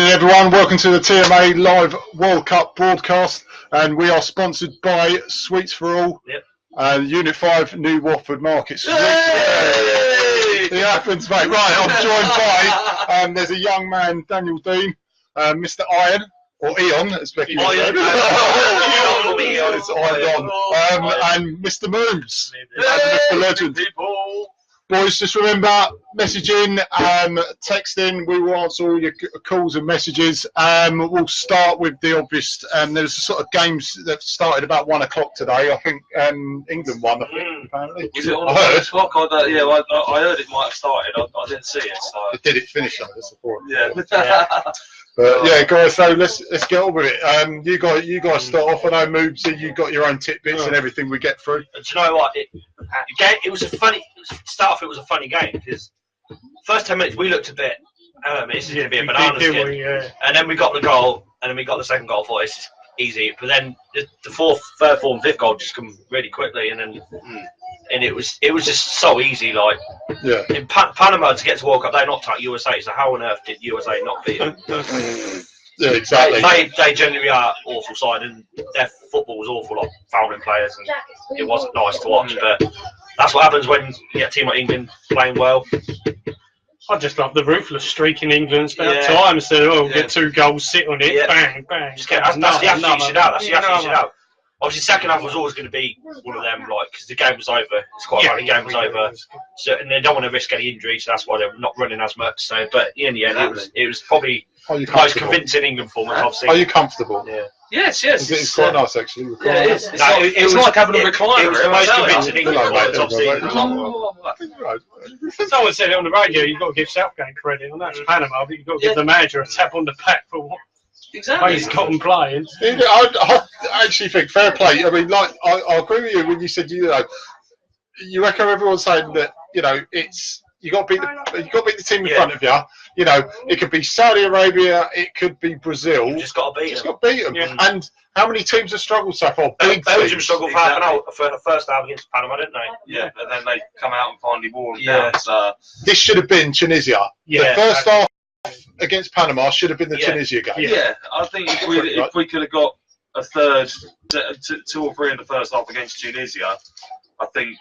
morning, everyone. Welcome to the TMA live World Cup broadcast, and we are sponsored by Sweets for All, Unit 5, New Watford Market. It happens, mate. Right, I'm joined by there's a young man, Daniel Dean, Mr. Ion, or Ion, as Becky would say. It's Ion, and Mr. Moobs, and Mr. Legend. Boys, just remember, messaging, texting, we will answer all your calls and messages. We'll start with the obvious. There's sort of games that started about 1 o'clock today. I think England won, apparently. Was it on 1 o'clock? I heard it might have started. I didn't see it. So. Did it finish on the support? Yeah. But yeah, guys, so let's get on with it. You guys start off. I know, Moobsy, you got your own tidbits and everything we get through. Do you know what? It was a funny start off. It was a funny game because first 10 minutes we looked a bit. This is going to be a banana skin. And then we got the goal, and then we got the second goal. For it's easy. But then the third, fourth, and fifth goal just come really quickly, and then it was just so easy. Like in Panama to get to World Cup, they knocked out USA. So how on earth did USA not beat them? Yeah, exactly. They generally are awful side, and their football was awful, like fouling players, and it wasn't nice to watch. But that's what happens when you get a team like England playing well. I just love the ruthless streak in England. It's about time instead of get 2 goals, sit on it, bang, bang. That's the attitude you should have. That's the attitude you should have. Obviously, second half was always going to be one of them, like, because the game was over. It's quite funny, the game was over. So, and they don't want to risk any injury, so that's why they're not running as much. So, but in the end, it was probably the most convincing England performance I've seen. Are you comfortable? Yeah. Yes. It's quite nice, actually. Yeah, it is. It's like having a recliner. It was the most convincing England performance I've seen. Someone said it on the radio, you've got to give Southgate credit, and that's Panama, but you've got to give the manager a tap on the back for what he's got him playing. I actually think fair play. I mean, like I agree with you when you said you echo everyone saying that it's you got to beat the team in front of you. You know, it could be Saudi Arabia, it could be Brazil. You just got to beat them. Yeah. And how many teams have struggled so far? Belgium struggled for half an hour for the first half against Panama, didn't they? Yeah, and then they come out and finally wore them down. So. This should have been Tunisia. Yeah, the first half against Panama should have been the Tunisia game. Yeah, I think if we could have got a third, 2 or 3 in the first half against Tunisia, I think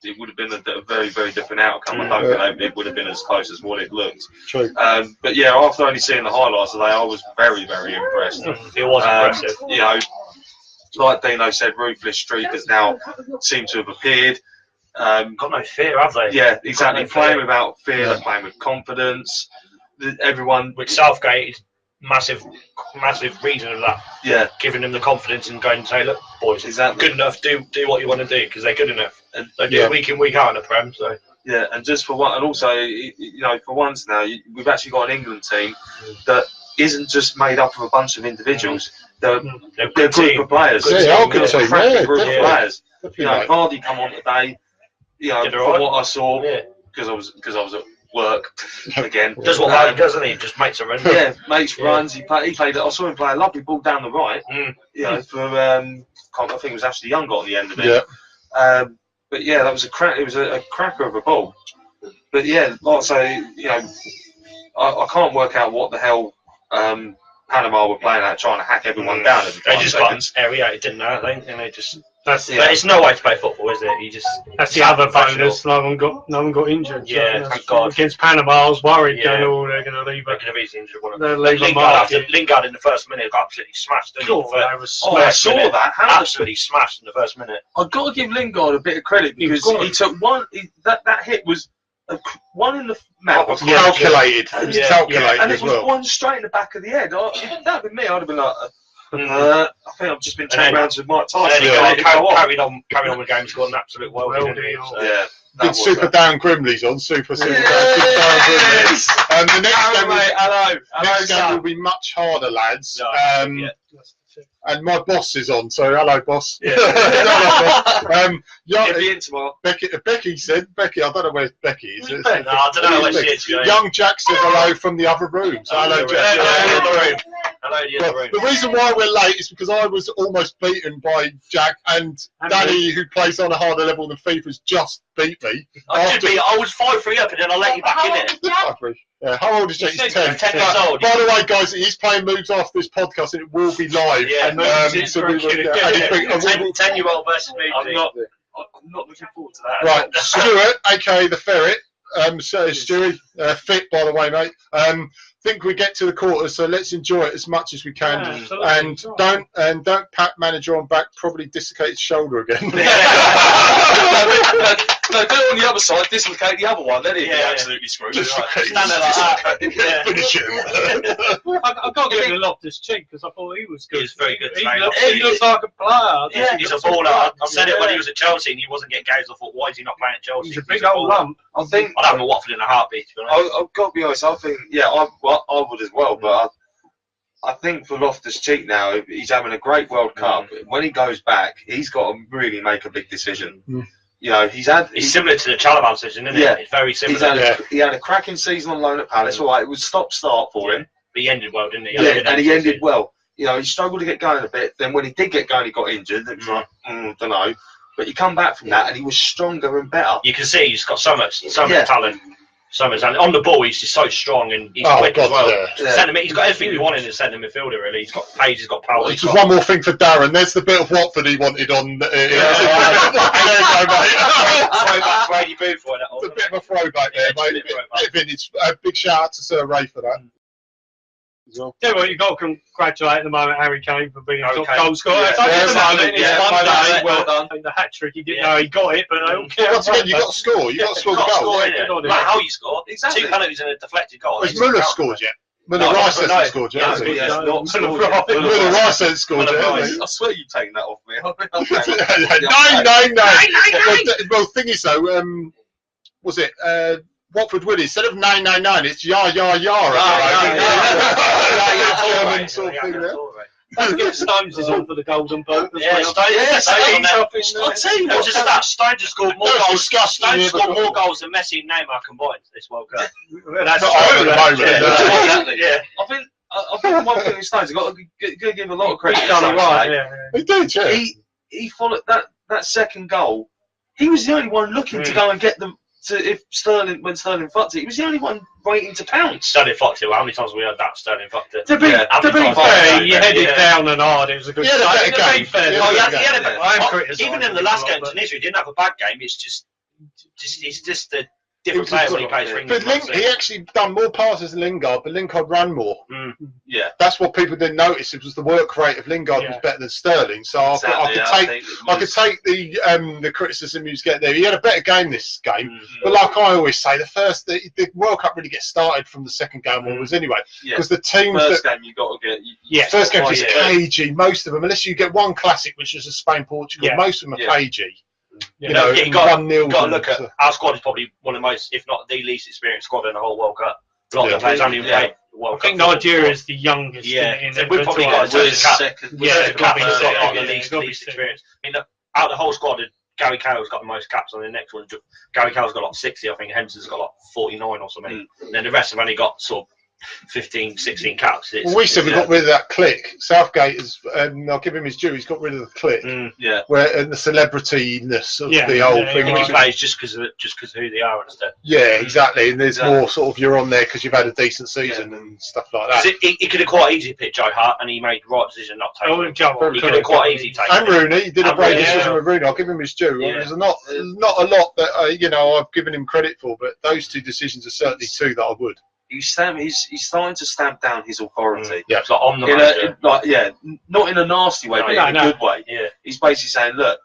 it would have been a very, very different outcome. I don't think it would have been as close as what it looked. True. But yeah, after only seeing the highlights today, I was very, very impressed. It was impressive. You know, like Dino said, ruthless streak has now seemed to have appeared. Got no fear, have they? Yeah, exactly. Playing without fear, they're playing with confidence. Everyone, which Southgate is massive reason of that. Yeah, giving them the confidence and going and say, look, boys, good enough. Do what you want to do because they're good enough. And they do it week in, week out in the Prem. So yeah, and just for one, and also for once now, we've actually got an England team that isn't just made up of a bunch of individuals. They're a group of players. Yeah, they're a good team. Group of players. Hardy come on today. From what I saw, because I was at work again. Does what Hardy does, doesn't he? Just makes a run. Yeah, makes runs. He played. I saw him play a lovely ball down the right. For I think it was Ashley Young got on the end of it. Yeah. But yeah, that was a crack. It was a cracker of a ball. But yeah, like I say, I can't work out what the hell Panama were playing at, trying to hack everyone down. They just got aerated, didn't they? I think, and they just. But it's no way to play football, is it? You just. That's the other bonus. No one got injured. Yeah, thank God. Against Panama, I was worried. They're going to leave. They're going to be injured. Lingard in the first minute got absolutely smashed. I saw that. Absolutely smashed in the first minute. I've got to give Lingard a bit of credit because he took one. That hit was one in the mouth. Calculated. It was calculated, and it was one straight in the back of the head. If that had been me, I'd have been like. I think I've just been turned around to Mike Tyson. Carried on with the game. He's got an absolute world. Big Super Down Grimley's on. Super Down Grimley's. And the next game will be much harder, lads. And my boss is on, so hello, boss. Yeah, be in tomorrow. Becky said, I don't know where Becky is. No, I don't know where she is. Young Jack says hello from the other room. So hello, Jack. Hello, the other room. The reason why we're late is because I was almost beaten by Jack, and Danny, who plays on a harder level than FIFA, has just beat me. I was 5-3 up, and then I let you back in it. Yeah, how old is Jack? He's 10. 10 years old. By the way, guys, he's playing moves after this podcast, and it will be live. Yeah, and 10-year-old versus me. I'm not looking forward to that. Right, Stuart, aka the Ferret. So Stewie, fit by the way, mate. Think we get to the quarters, so let's enjoy it as much as we can, and don't pat manager on back. Probably dislocate his shoulder again. No, do it on the other side, dislocate the other one, then he'd be absolutely screwed. Stand there like that. Finish him. I can't give him a Loftus cheek because I thought he was good. He's very good. He looks like a player. Yeah, he's a baller. I said it when he was at Chelsea and he wasn't getting games. I thought, why is he not playing at Chelsea? He's a big old lump. I think I'd have him at Watford in a heartbeat. To be honest. I've got to be honest. I think, I would as well. But I think for Loftus Cheek now, he's having a great World Cup. When he goes back, he's got to really make a big decision. You know, he's similar to the Chalaban decision, isn't it? Yeah, it's very similar. He had a cracking season on loan at Palace. All right, it was stop-start for him. But he ended well, didn't he? And he ended well. You know, he struggled to get going a bit. Then when he did get going, he got injured. It was like, don't know. But he come back from that, and he was stronger and better. You can see he's got so much talent. So much talent. On the ball, he's just so strong and he's quick as well. He's got everything you want in a centre midfielder, really. He's got pace, he's got power. Just one more thing for Darren. There's the bit of Watford he wanted on. There you go, mate. Throwback Brady Booth for that. It's a bit of a throwback there, mate. A bit vintage. Big shout out to Sir Ray for that. Yeah, well, you've got to congratulate at the moment Harry Kane for being a top goal scorer. Well done. The hat trick, he didn't know he got it, but I don't care. Once again, you've got to score. You've got to score the goal. Like how you score. Exactly. 2 penalties and a deflected goal. Has Muller scored yet? Muller Rice hasn't scored yet. Muller Rice hasn't scored yet. I swear you've taken that off me. No. Well, the thing is though, was it Watford Woody? Instead of 999, it's yar. German sort of thing there. Don't get Stones is on for the golden boot. Stones scored more goals. Stones scored more goals than Messi and Neymar combined this World Cup. That's true at the moment. Yeah. I think one thing with Stones, I've got to give a lot of credit. He did, yeah. He followed that second goal. He was the only one looking to go and get them. When Sterling fucked it, he was the only one waiting to pounce. Sterling fucked it. How many times have we heard that? Sterling fucked it. To be fair, he headed down and hard. It was a good game. Even in the last game, Tunisia, he didn't have a bad game. It's just he's just a different player when he plays for England. But he actually done more passes than Lingard, but Lingard ran more. Yeah, that's what people didn't notice. It was the work rate of Lingard was better than Sterling. So I could take the criticism he was getting there. He had a better game this game, but like I always say, the World Cup really gets started from the second game onwards anyway, because the teams first game you got to get. First game is cagey. Most of them, unless you get one classic, which is a Spain-Portugal, most of them are cagey. You got to look at our squad is probably one of the most, if not the least experienced squad in the whole World Cup. A lot of the players only played the World Cup. I think Nigeria is the youngest. We've probably got the second. The captain's got the least experience. I mean, out of the whole squad, Gary Cahill's got the most caps on the next one. Gary Cahill's got like 60. I think Henderson's got like 49 or something. And then the rest have only got sort of 15, 16 caps. Well, we said we got rid of that clique. Southgate is, I'll give him his due. He's got rid of the clique. And the celebrityness of the whole thing. He plays just because of who they are instead. Yeah, exactly. And there's more sort of you're on there because you've had a decent season and stuff like that. He could have quite easily picked Joe Hart, and he made the right decision not taking him. He could have quite easily taken him. And Rooney, he did a great decision with Rooney. I'll give him his due. There's not a lot that I've given him credit for, but those two decisions are certainly two that I would. He's starting to stamp down his authority. Yeah, it's like on the manager. Not in a nasty way, but in a good way. Yeah, he's basically saying, "Look,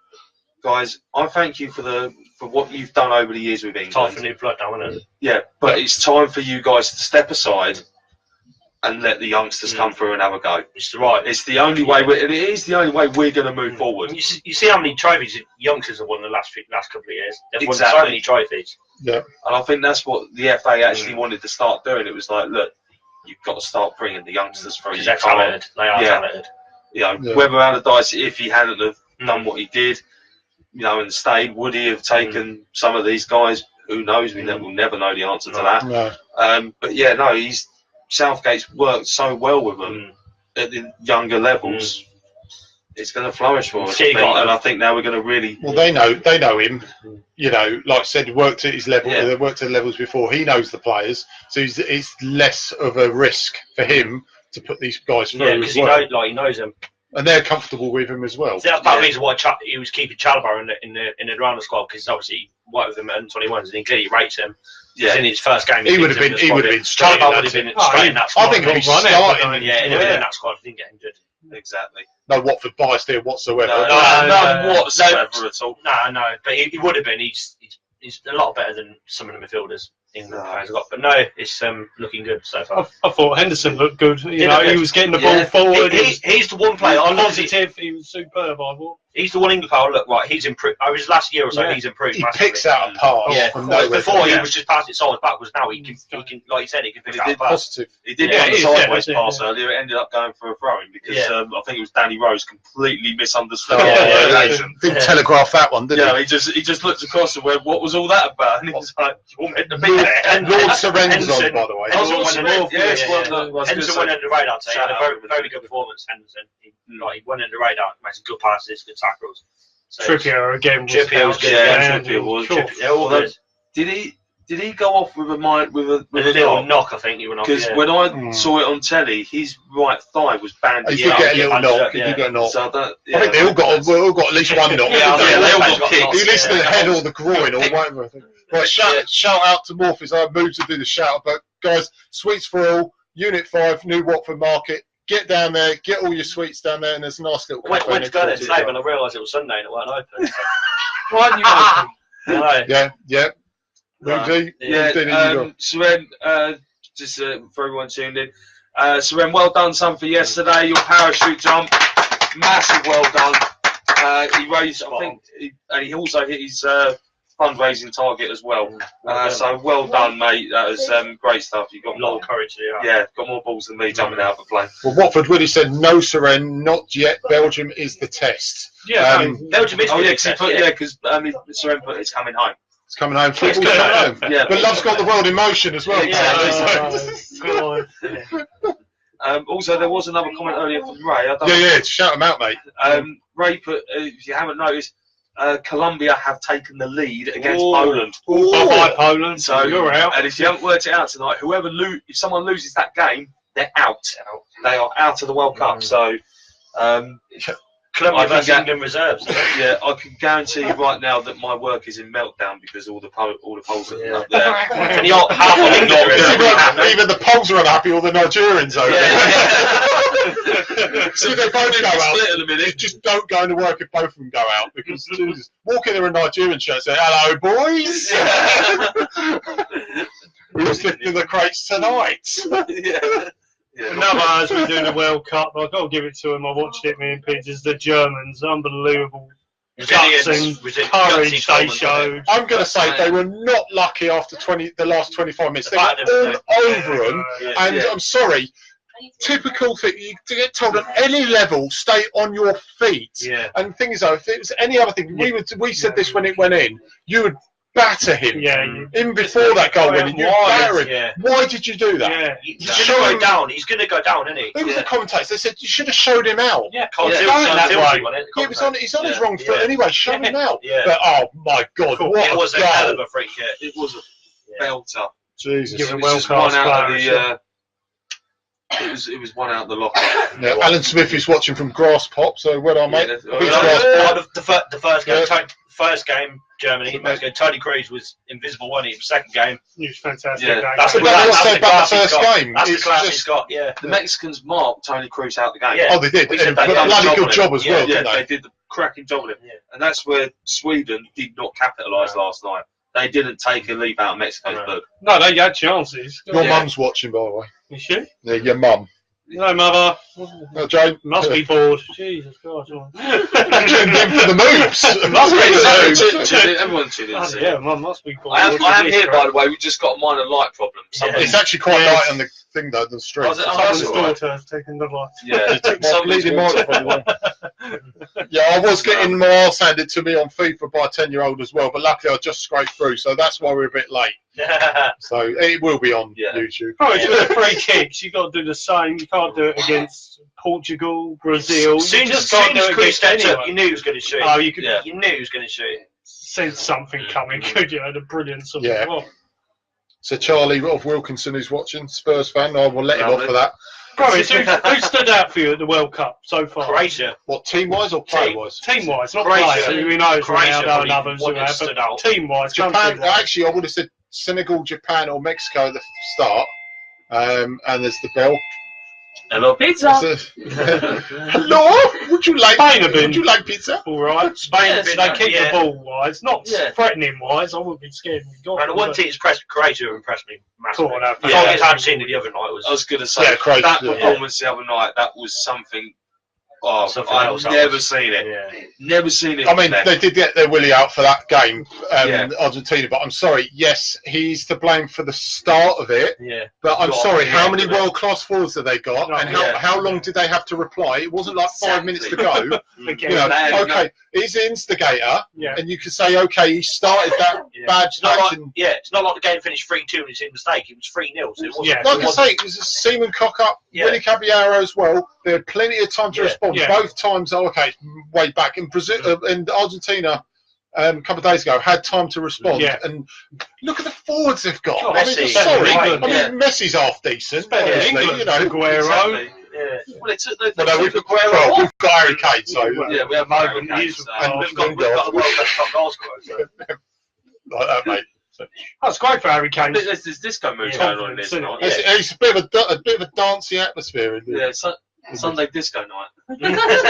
guys, I thank you for what you've done over the years with England. Time for new blood now, isn't it? Yeah, but it's time for you guys to step aside and let the youngsters come through and have a go. It's the only way. It is the only way we're going to move forward. You see how many trophies youngsters have won in the last couple of years. They've won so many trophies. Yeah, and I think that's what the FA actually wanted to start doing. It was like, look, you've got to start bringing the youngsters through. They're talented. They are talented. Whether Allardyce, if he hadn't have done what he did, and stayed, would he have taken some of these guys? Who knows? We'll never know the answer to that. No. But yeah, no, Southgate's worked so well with them at the younger levels. It's going to flourish for us, and I think now we're going to really. Well, they know him. Like I said, worked at his level. They worked at levels before. He knows the players, so it's less of a risk for him to put these guys through. Yeah, because he knows them, and they're comfortable with him as well. So that's part of the reason why he was keeping Chalobah in the Durana squad, because obviously he worked with him at 21s and he clearly rates him. Yeah, in his first game, he would have been. Chalobah would have been straight in that squad. I think he'd be starting. Yeah, in that squad. He didn't get injured. Exactly. No Watford bias there whatsoever. No, whatsoever at all. No, but he would have been. He's a lot better than some of the midfielders England players got. But no, it's looking good so far. I thought Henderson looked good. He was getting the ball forward. He's the one player. Positive. He was superb. I thought. He's the one England player. Look, right, he's improved. Over his last year or so, he's improved. He picks out a pass. Yeah. Before he was just passing it sideways backwards. Now he can, like you said, he can pick out a pass. Positive. He did a sideways pass earlier. It ended up going for a throw-in because I think it was Danny Rose completely misunderstood. Didn't telegraph that one, did he? Yeah, he just looked across and went, "What was all that about?" And he was like, "You're meant to be there." And Lord Surrender's on, by the way. Henderson went under the radar. So he had a very good performance. Henderson, he went under the radar, made some good passes, good tackles. So Trippier again. Trippier was good. Trippier was. Did he go off with a little knock? I think he went off. Because when I saw it on telly, his right thigh was bandaged. He did get a little knock. He did get a knock. So I think they all got at least one knock. They all got kicked. At least the head or the groin or whatever. I think. Right, shout out to Morpheus. I moved to do the shout, but guys, sweets for all. Unit 5, New Watford Market. Get down there, get all your sweets down there, and there's a nice little. Went to go there today when I realised it was Sunday and it weren't open. Why didn't you open? Yeah. Seren, just for everyone tuned in, Seren, well done, son, for yesterday. Your parachute jump, massive, well done. He raised, I think, and he also hit his fundraising target as well. So well done, mate. That was great stuff. You got a lot of courage there. Yeah, got more balls than me jumping out of a plane. Well, Watford Willie said no, Seren, not yet. Belgium is the test. Yeah, Belgium is the test. Because Seren put it's coming home. It's coming home. But love's got the world in motion as well. Also, there was another comment earlier from Ray. Shout him out, mate. Ray put, if you haven't noticed, Colombia have taken the lead against Poland. Bye, Poland. So you're out. And if you haven't worked it out tonight, if someone loses that game, they're out. They are out of the World Cup. So. Colombia versus England reserves. Yeah, I can guarantee you right now that my work is in meltdown because all the polls are up there. And half of England even the Poles are unhappy, all the Nigerians over there. See, they both go out. In a minute. Just don't go into work if both of them go out because walk in there in a Nigerian shirt and say, "Hello, boys." Who's lifting the crates tonight? Another as we're doing the World Cup, I've got to give it to him. I watched it, me and Pidge, is the Germans. Unbelievable guts and courage they showed. I'm going to say they were not lucky after the last 25 minutes. They were all over them. And I'm sorry, typical thing, you get told at any level, stay on your feet. Yeah. And the thing is, though, if it was any other thing, we said this when it went in, you would batter him. Even before that goal went in, you batter him. Why did you do that? Yeah. He's going to go down. He's going to go down, isn't he? Who was the commentators? They said you should have showed him out. He's on his wrong foot anyway. Show him out. But oh my God, what it was a hell of a free kick. It was a belter. Jesus, it was one out of the. It was one out of the locker. Yeah, Alan Smith is watching from Grass Pop, so well done, mate. The first game, Germany. Tony Kroos was invisible, wasn't he? Second game, he was fantastic. That's the first game. That's the class he's got. Yeah, the Mexicans marked Tony Kroos out the game. Oh, they did. But a bloody good job as well. Yeah, they did the cracking job with him. And that's where Sweden did not capitalise last night. They didn't take a leap out of Mexico's book. No, they had chances. Your mum's watching, by the way. Is she? Yeah, your mum. No, mother. No, Jane. Must be bored. Jesus God. Tuned in for the moves. Everyone tuned in. Yeah, mum must be bored. I am here, by the way. We just got a minor light problem. It's actually quite light on the thing though, the street. Someone's daughter taking the life. Yeah, bleeding microphone. Yeah, I was getting my arse handed to me on FIFA by a 10-year-old as well, but luckily I just scraped through, so that's why we're a bit late. So it will be on YouTube. Oh, it's just free kicks. You got to do the same. You can't do it against Portugal, Brazil. Soon as Chris stepped up, you knew he was going to shoot. Oh, you could. Yeah. You knew he was going to shoot. Sense something coming, could you? The brilliance of it. Well. So Charlie of Wilkinson, who's watching, Spurs fan, I will let him off for that. Bro, who stood out for you at the World Cup so far? Croatia. What, team-wise or player-wise? Team-wise, not player. Who knows Ronaldo and others who have, but team-wise. Japan, actually, I would have said Senegal, Japan, or Mexico at the start. And there's the bell. Hello, pizza. Hello, would you like pizza? All right, Spain. They keep the ball wise, not threatening wise. I wouldn't be scared. And the one team impressed Croatia impressed me massively. Cool, I hadn't seen it the other night. I was going to say that performance the other night. That was something. Oh, I've never seen it. Yeah. Never seen it. I mean, they did get their Willie out for that game, Argentina, but I'm sorry. Yes, he's to blame for the start of it. Yeah. But I'm sorry. How many world-class forwards have they got, and how long did they have to reply? It wasn't like 5 minutes to go. Okay, he's the instigator, and you could say, okay, he started that bad action. It's not like the game finished 3-2 and it's a mistake. It was 3-0. So it wasn't. Like I say, it was a Seaman cock-up. Willie Caballero as well. They had plenty of time to respond. Both times, way back in Brazil and Argentina, a couple of days ago, had time to respond. And look at the forwards they've got. I mean, Messi's half decent. Obviously, Aguero. We've got Harry Kane, so we have Harry Kane, and we've got a world-class goal scorer. Like that, mate. That's great for Harry Kane. There's disco moves going on in this night. It's a bit of a dancing atmosphere. Sunday disco night.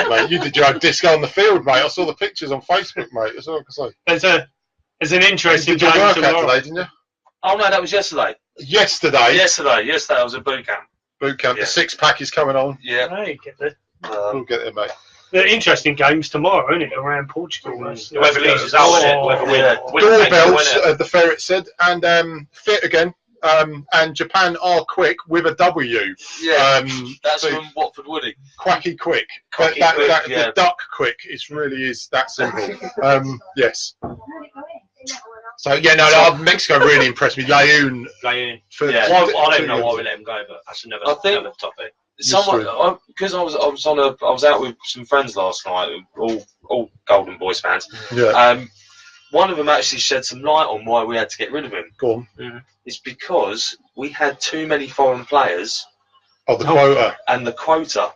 Mate, you did your own disco on the field, mate. I saw the pictures on Facebook, mate. That's all I can say. There's an interesting game tomorrow. Today, didn't you? Oh no, that was yesterday. Yesterday, I was at boot camp. The 6-pack is coming on. Yeah. Hey, we'll get there, mate. The interesting games tomorrow, isn't it? Around Portugal. Whoever loses out, whoever wins. Doorbells, the ferret said, and fit again. And Japan are quick with a W. Yeah, that's from Watford Woody. Quacky quick. The duck quick. It really is that simple. Yes. So Mexico really impressed me. Leon. I don't know why we let him go, but that's another topic. Because I was out with some friends last night, all Golden Boys fans. Yeah. One of them actually shed some light on why we had to get rid of him. Go on. Mm-hmm. It's because we had too many foreign players. Oh, the quota. And the quota.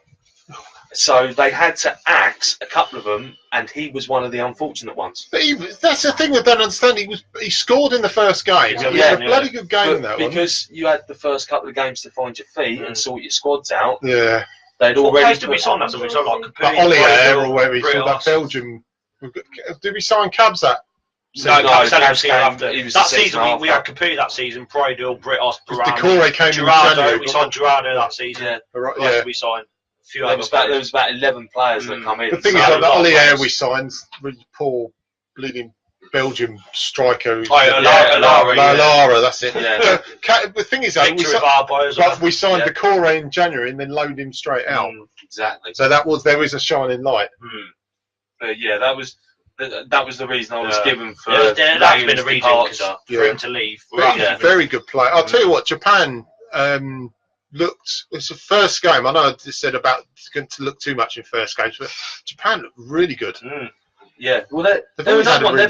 So they had to axe a couple of them, and he was one of the unfortunate ones. But that's the thing I don't understand. He scored in the first game. It was a bloody good game in that one. Because you had the first couple of games to find your feet and sort your squads out. Yeah. They'd already. Did we sign that? We signed like Ollie or where we saw that Belgium. Did we sign Cabs that? No, that season we had Caputi that season. Prydel, Britos, Decore came Gerardo. We signed Gerardo that season. Yeah. We signed a few there was about 11 players that come in. The thing is, that Ollie we signed, really poor bleeding Belgium striker. Lara, that's it. Yeah. The thing is, we signed Decore in January and then loaned him straight out. Exactly. So there is a shining light. But yeah, that was the reason I was given for. That's been a reason for him to leave. Very good play. I'll tell you what, Japan looked. It's the first game. I know I just said about going to look too much in first games, but Japan looked really good. Yeah, well, they're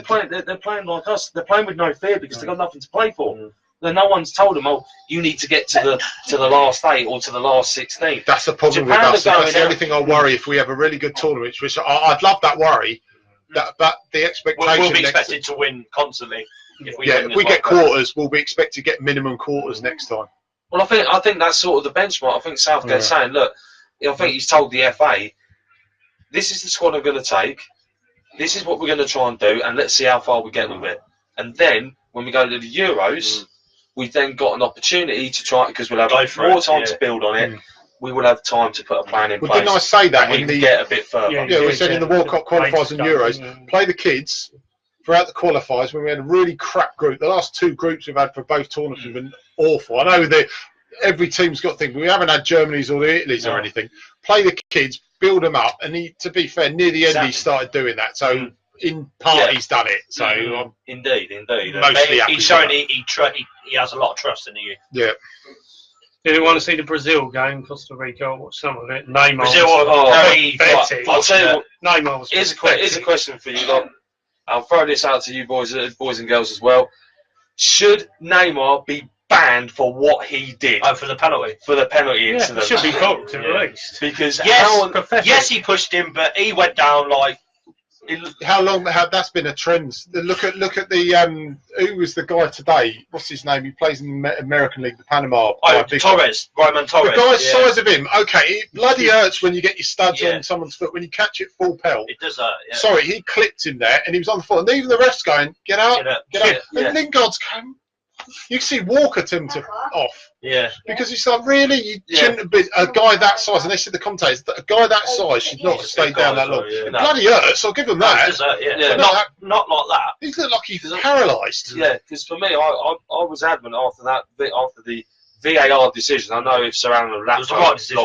playing like us. They're playing with no fear because they've got nothing to play for. No one's told them, you need to get to the last 8 or to the last 16. That's the problem with us. That's the only thing I worry if we have a really good tournament, which I'd love that worry. But the expectation. We'll be expected to win constantly. If we get quarters, we'll be expected to get minimum quarters next time. Well, I think that's sort of the benchmark. I think Southgate's saying, look, I think he's told the FA, this is the squad I'm going to take. This is what we're going to try and do, and let's see how far we get with it. And then when we go to the Euros, we've then got an opportunity to try, because we'll have more time to build on it. We will have time to put a plan in place. Didn't I say that we can get a bit further? Yeah, we said in the World Cup qualifiers and Euros, play the kids throughout the qualifiers when we had a really crap group. The last 2 groups we've had for both tournaments have been awful. I know every team's got things. We haven't had Germany's or the Italy's or anything. Play the kids, build them up, and to be fair, near the end he started doing that. So in part he's done it. So indeed. Mostly he's showing he has a lot of trust in you. Yeah. Did you want to see the Brazil game, Costa Rica? I watched some of it. Neymar. Brazil very I'll tell you what. Neymar was Here's a question for you lot. I'll throw this out to you boys and girls as well. Should Neymar be banned for what he did? For the penalty. For the penalty incident. He should be booked at least. Because yes, he pushed him, but he went down like. How long? That's been a trend. Look at the who was the guy today? What's his name? He plays in the American League, the Panama. Torres, Roman Torres. The guy's size of him. Okay, it bloody hurts when you get your studs on someone's foot. When you catch it full pelt. It does hurt. Yeah. Sorry, he clipped him there, and he was on the floor. And even the ref's going, get out. And Lingard's going. You can see Walker turned off. Yeah. Because it's like, really, you shouldn't have been a guy that size. And they said the commentators that a guy that size should not have stayed down that long. It bloody hurts. I'll give him that. Not like that. He looked like he was paralysed. Yeah, because for me, I was adamant after the VAR decision. I know if Sir Alan Lapp logs in,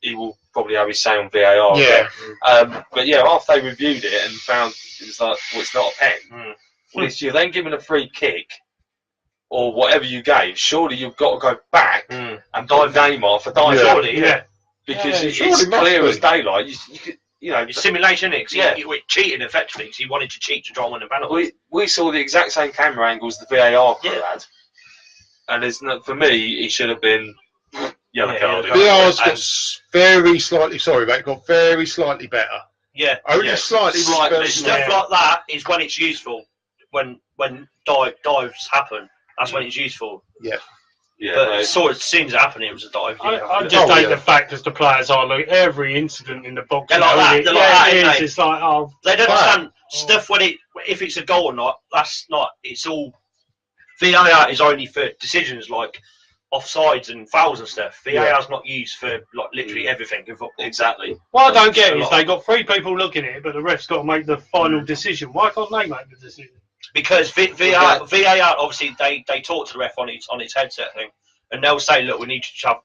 he will probably have his say on VAR. Yeah. But after they reviewed it and found it was like, well, it's not a pen. Well, if you're then given a free kick or whatever you gave, surely you've got to go back and dive Neymar for diving. Surely, because it's clear as daylight. You could, it's simulation, isn't it? He cheated effectively because he wanted to cheat to try and win a penalty. We saw the exact same camera angles the VAR crew had, and for me, he should have been yellow carded. VAR's got very slightly. Sorry, mate, got very slightly better. Yeah, only slightly. Stuff like that is when it's useful. When dives happen, that's when it's useful. Yeah. But as soon as it happened, it was a dive. I just hate the fact that the players are every incident in the box. They're like that. It's like, they don't understand stuff if it's a goal or not. That's not. It's all VAR is only for decisions like offsides and fouls and stuff. VAR's not used for like literally everything in football. Exactly. What I don't get is they got 3 people looking at it, but the ref's got to make the final decision. Why can't they make the decision? Because VAR obviously they talk to the ref on its headset thing, and they'll say, look, we need you to have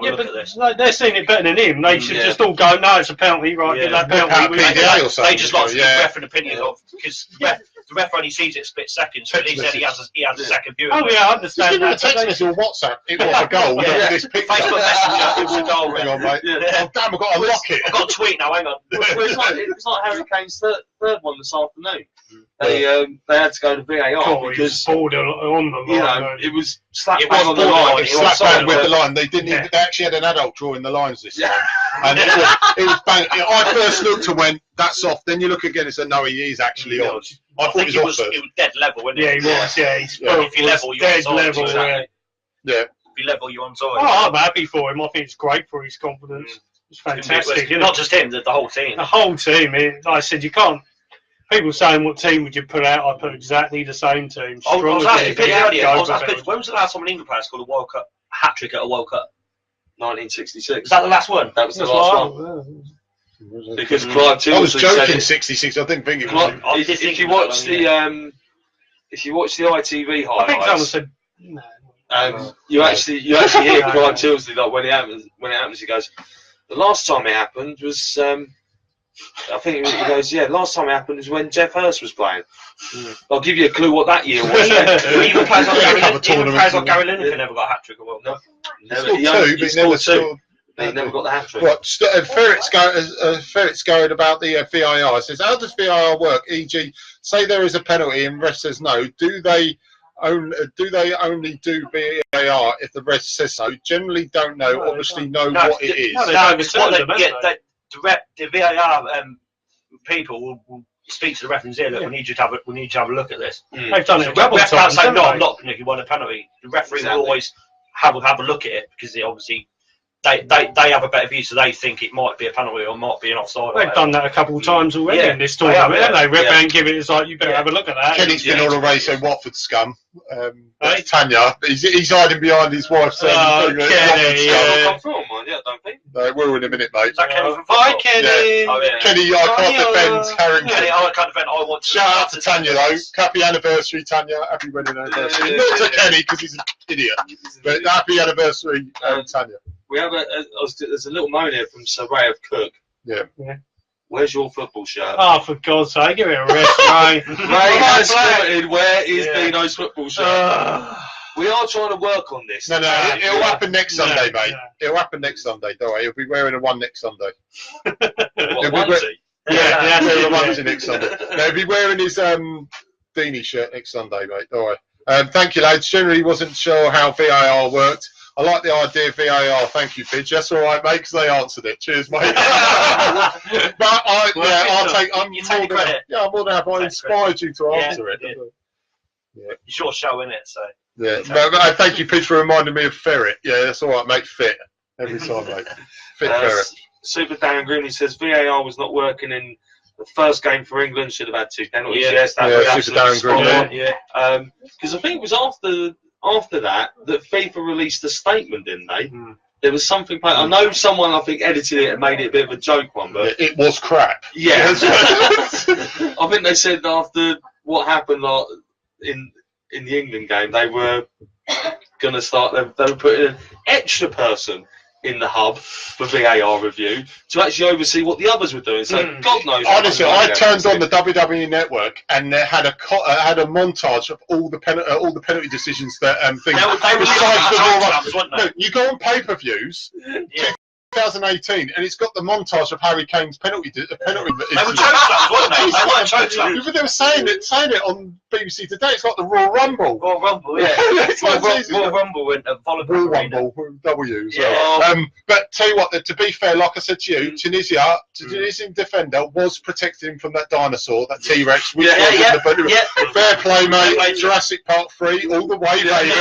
a look at this. They're seeing it better than him. They should just all go, no, it's a penalty, right? Get that penalty. They just like to give the ref an opinion of, because the ref only sees it a split second, so he said he has a second view. Oh yeah, I understand that. Text message or WhatsApp, it was a goal. This picture. Facebook Messenger, it was a goal. Hang on, mate. Oh damn, I've got to lock it. I've got a tweet now. Hang on. It's like Harry Kane's third one this afternoon. They had to go to VAR because bored on the line. it was slap bang on the line. It was slap bang with the line. They didn't even. They actually had an adult drawing the lines this time, and it was bang. I first looked and went, "That's off." Then you look again and say, "No, he is actually on." I thought he was dead level, wasn't he? Yeah, he was. Yeah, he's if you level, you're dead level. Yeah. If you level, you're on side. Oh, I'm happy for him. I think it's great for his confidence. It's fantastic. Not just him, the whole team. The whole team. Like I said, you can't. People saying what team would you put out? I put exactly the same team. When was the last time an England player scored a World Cup hat-trick at a World Cup? 1966. Is that the last one? That was the last one. Because Clive Tilsley I was joking. 66. I didn't think it was. If you watch the ITV highlights, I think someone said no. You actually hear Clive Tilsley like when it happens, he goes, the last time it happened was. I think he goes, last time it happened was when Jeff Hurst was playing. I'll give you a clue what that year was. Even players like Gary Lineker never got a hat-trick or what? He never got the hat-trick. What? Ferret's going about the VAR. It says, how does VAR work? E.g., say there is a penalty and ref says no. Do they only do VAR if the ref says so? Generally don't know. Obviously know what it is. The VAR people will speak to the ref and say, look, we need you to have a look at this. They've done it. The ref can't say, no, I'm not, if you want a penalty. The referee will always have a look at it, because they obviously they have a better view, so they think it might be a penalty or might be an offside. They've done that a couple of times already in this tournament, haven't they? Ref and give it, it's like, you better have a look at that. Kenny's been on a race in Watford scum. Tanya, he's hiding behind his wife's Kenny, I don't think. No, we're in a minute, mate. Is that Kenny from Bye, football? Kenny. Yeah. Oh, yeah. Kenny, I can't defend Harrington. Kenny, I can't defend. I want to. Shout out to Tanya, though. Happy anniversary, Tanya. Happy wedding anniversary. Yeah, Not to yeah. Kenny, because he's an idiot. But happy anniversary, Tanya. We have there's a little moan here from Sir Ray of Cook. Yeah. Where's your football shirt? Oh, for God's sake, give it a rest, Ray. Ray has commented, where is Dino's football shirt? We are trying to work on this. No, it'll happen next Sunday, mate. Yeah. It'll happen next Sunday, don't worry. He'll be wearing a one next Sunday. What, onesie? Yeah, he'll wear a onesie next Sunday. No, he'll be wearing his Deanie shirt next Sunday, mate. All right. Thank you, lads. Generally wasn't sure how VAR worked. I like the idea of VAR. Thank you, Pidge. That's all right, mate, because they answered it. Cheers, mate. But I'll take. I'm more than happy. I inspired you to answer it. Yeah. You sure show in it, so. Yeah. But thank you, Pidge, for reminding me of Ferret. Yeah, that's all right, mate. Fit every time, mate. Fit Ferret. Super Dan Grimley says VAR was not working in the first game for England. Should have had 2 penalties. Yes, that was Super Dan Grimley. Yeah. Because I think it was after that FIFA released a statement, didn't they? There was something. I know someone, I think, edited it and made it a bit of a joke one, but it was crap. Yeah. I think they said after what happened in the England game, they were going to start. They were putting an extra person in the hub for VAR review to actually oversee what the others were doing. So God knows. Honestly, I turned on the WWE Network and they had a montage of all the penalty decisions that things. No, you go on pay-per-views. 2018, and it's got the montage of Harry Kane's penalty. They were chokeslams, weren't they? They weren't chokeslams. They were saying it on BBC Today. It's like the Royal Rumble. Royal Rumble, yeah. Royal Rumble went Royal Rumble W. But tell you what, to be fair, like I said to you, Tunisian defender was protecting him from that dinosaur, that T-Rex. Fair play, mate. Jurassic Park 3, all the way, baby.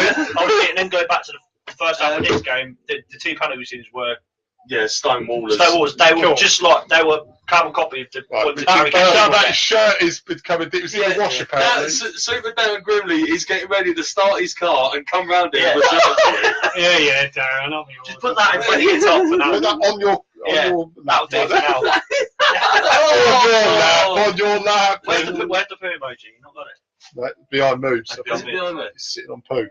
And then going back to the first half of this game, the 2 penalties were. Yeah, Stonewallers. They were just like they were carbon copy of the. That shirt is becoming. It was in the wash apparently. Super Dan Grimley is getting ready to start his car and come round here. Yeah, Darren. Just put that in front of your top for now. Put that on your. That'll do for now. On your lap. Where's the poo emoji? You not got it. Right, behind Moobs. He's sitting on poo.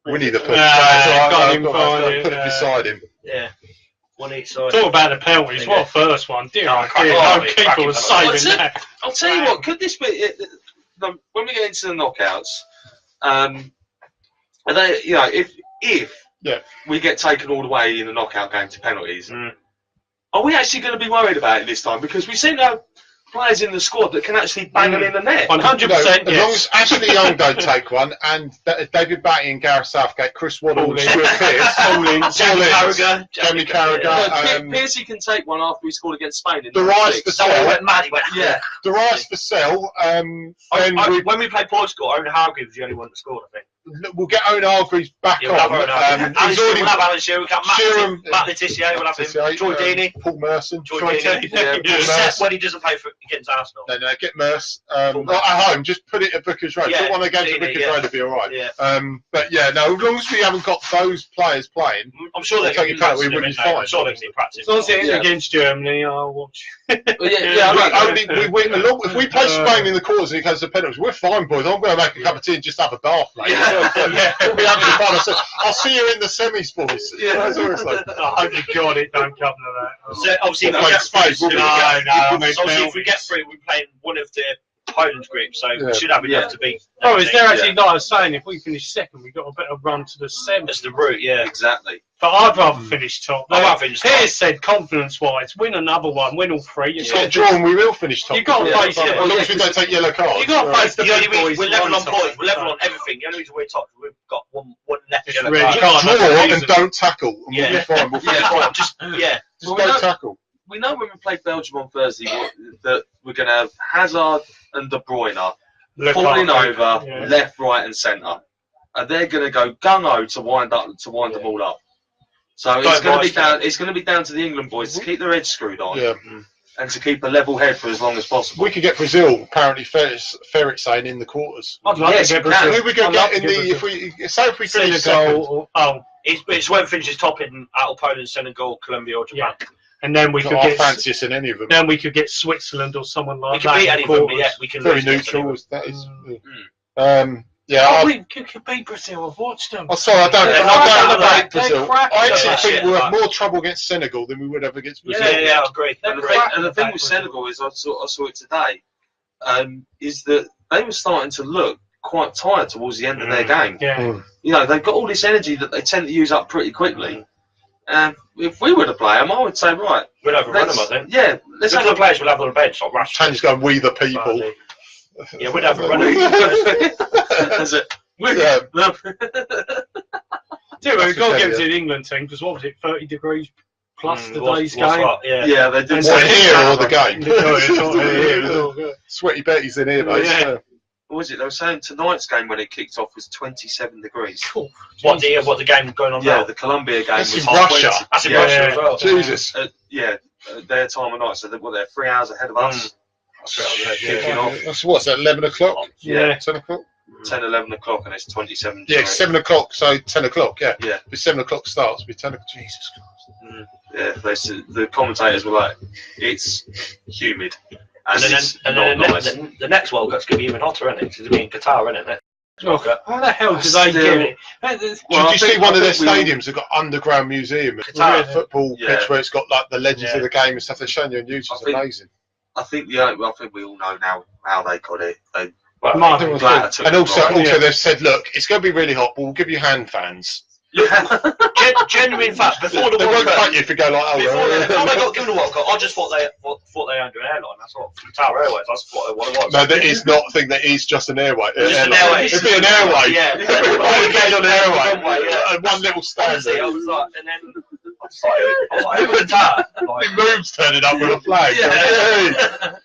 Winnie the Pooh. Put it beside him. Yeah. One each side. Talk about the penalties. What a first one. Keeper was saving that. I'll tell you what, could this be when we get into the knockouts, are they, if we get taken all the way in the knockout game to penalties, are we actually going to be worried about it this time? Because we seem to have players in the squad that can actually bang them in the net. 100%. As long as Ashley Young don't take one, and David Batty and Gareth Southgate, Chris Waddle, Stuart Pearce, Jamie Carragher. Pearcey can take one after we scored against Spain. The rise for Sell. The rise for Sell. When we played Portugal, Owen Hargreaves was the only one that scored, I think. We'll get Owen Hargreaves back on. We'll have Alan Shearer, we'll have Matt Letizia, we'll have him, Troy Deeney, Paul Merson, when he doesn't play against Arsenal. No, get Merce. Not at home, just put it at Booker's Road. Put one against Booker's Road, it'll be alright. But as long as we haven't got those players playing, I'm sure they can we would be fine. I'm sure they can practice. As long as it's against Germany, I'll watch. If we play Spain in the quarters and it comes to penalties, we're fine, boys. I'm going to make a cup of tea and just have a bath, mate. We'll be having fun. I'll see you in the semis, boys. I hope to God it don't come to that. So obviously, if we get through, we're playing one of the Poland group, so we should have enough to beat. Oh, is there actually, like I was saying, if we finish second, we've got a better run to the semis. That's the route, exactly. But I'd rather finish top. Piers said confidence-wise, win another one, win all 3. It's not drawn, we will finish top. You've got to face it. As long as we don't take yellow cards. You've got to face the big boys. We're level on points, we're level on everything. The only reason we're top is we've got one left yellow card. Draw and don't tackle. Yeah. We'll be fine. Just don't tackle. We know when we play Belgium on Thursday that we're going to have Hazard and De Bruyne falling over left, right, and centre, and they're going to go gung-ho to wind them all up. So it's going to be down to the England boys to keep their heads screwed on and to keep a level head for as long as possible. We could get Brazil, apparently Ferret saying, in the quarters. I'd like to get Brazil. Who we going to get in the if we finish second? It's whoever finishes top in out of Poland, Senegal, Colombia, or Japan. Yeah. And then we could Not get fanciest in any of them. Then we could get Switzerland or someone We like can that. beat any of them, but yeah, we can Very lose against neutral. anyone. That is. Oh, we could beat Brazil. I've watched them. I'm sorry, I don't They're rate Brazil. crap. I actually They're think shit, we'll have like- more trouble against Senegal than we would have against Brazil. Yeah, I agree. And the thing with Senegal is, I saw it today, is that they were starting to look quite tired towards the end of their game. Yeah. You know, they've got all this energy that they tend to use up pretty quickly. And if we were to play them, I would say, right, We'll overrun them, I think. yeah, let's Some of the players will have on the bench, like Rashford. Tanya's going, we the people. Yeah, we'd overrun them. That's it. Yeah. Yeah, we've got to give it to the England team because what was it, 30 degrees plus today's game? Yeah, they did. What, here or the game? Yeah. Sweaty Betty's in here, mate. Yeah. What was it? They were saying tonight's game when it kicked off was 27 degrees. What the game going on Yeah, now? the Colombia game That's was in Russia. 20. That's in Yeah. Russia as well. Jesus. Their time of night. So they're 3 hours ahead of us. Kicking off. That's what's that, 11 o'clock? Yeah. 10 o'clock? 10, 11 o'clock, and it's 27. Yeah, 7 o'clock, so 10 o'clock, yeah. Yeah. If 7 o'clock starts, it'll be 10 o'clock. Jesus Christ. Yeah, the commentators were like, it's humid. And it's And not then nice. the next World Cup's going to be even hotter, isn't it? Because it'll be in Qatar, isn't it? How the hell do they get it? Did you see one of their stadiums have got underground museum? Qatar. Football Yeah. pitch where it's got like the legends Yeah. of the game and stuff. They're showing you on YouTube. It's I think- amazing. I think we all know now how they got it. They Well, Mark. glad took And it also, right. they've said, look, it's going to be really hot, but we'll give you hand fans. genuine fact, before the They World won't Cup, cut you if you go like, oh, before they well. got given the World Cup, I just thought they owned an airline. That's what Qatar Airways. That's what it was. No, that is not a thing. That is just an airway. Just an airline. airway. It'd be an airway. Yeah. All again on an airway. Runway, yeah. And one little stand. Honestly, I was like, and then I was like, who was that? Like, Big moves turning up with a flag. Yeah.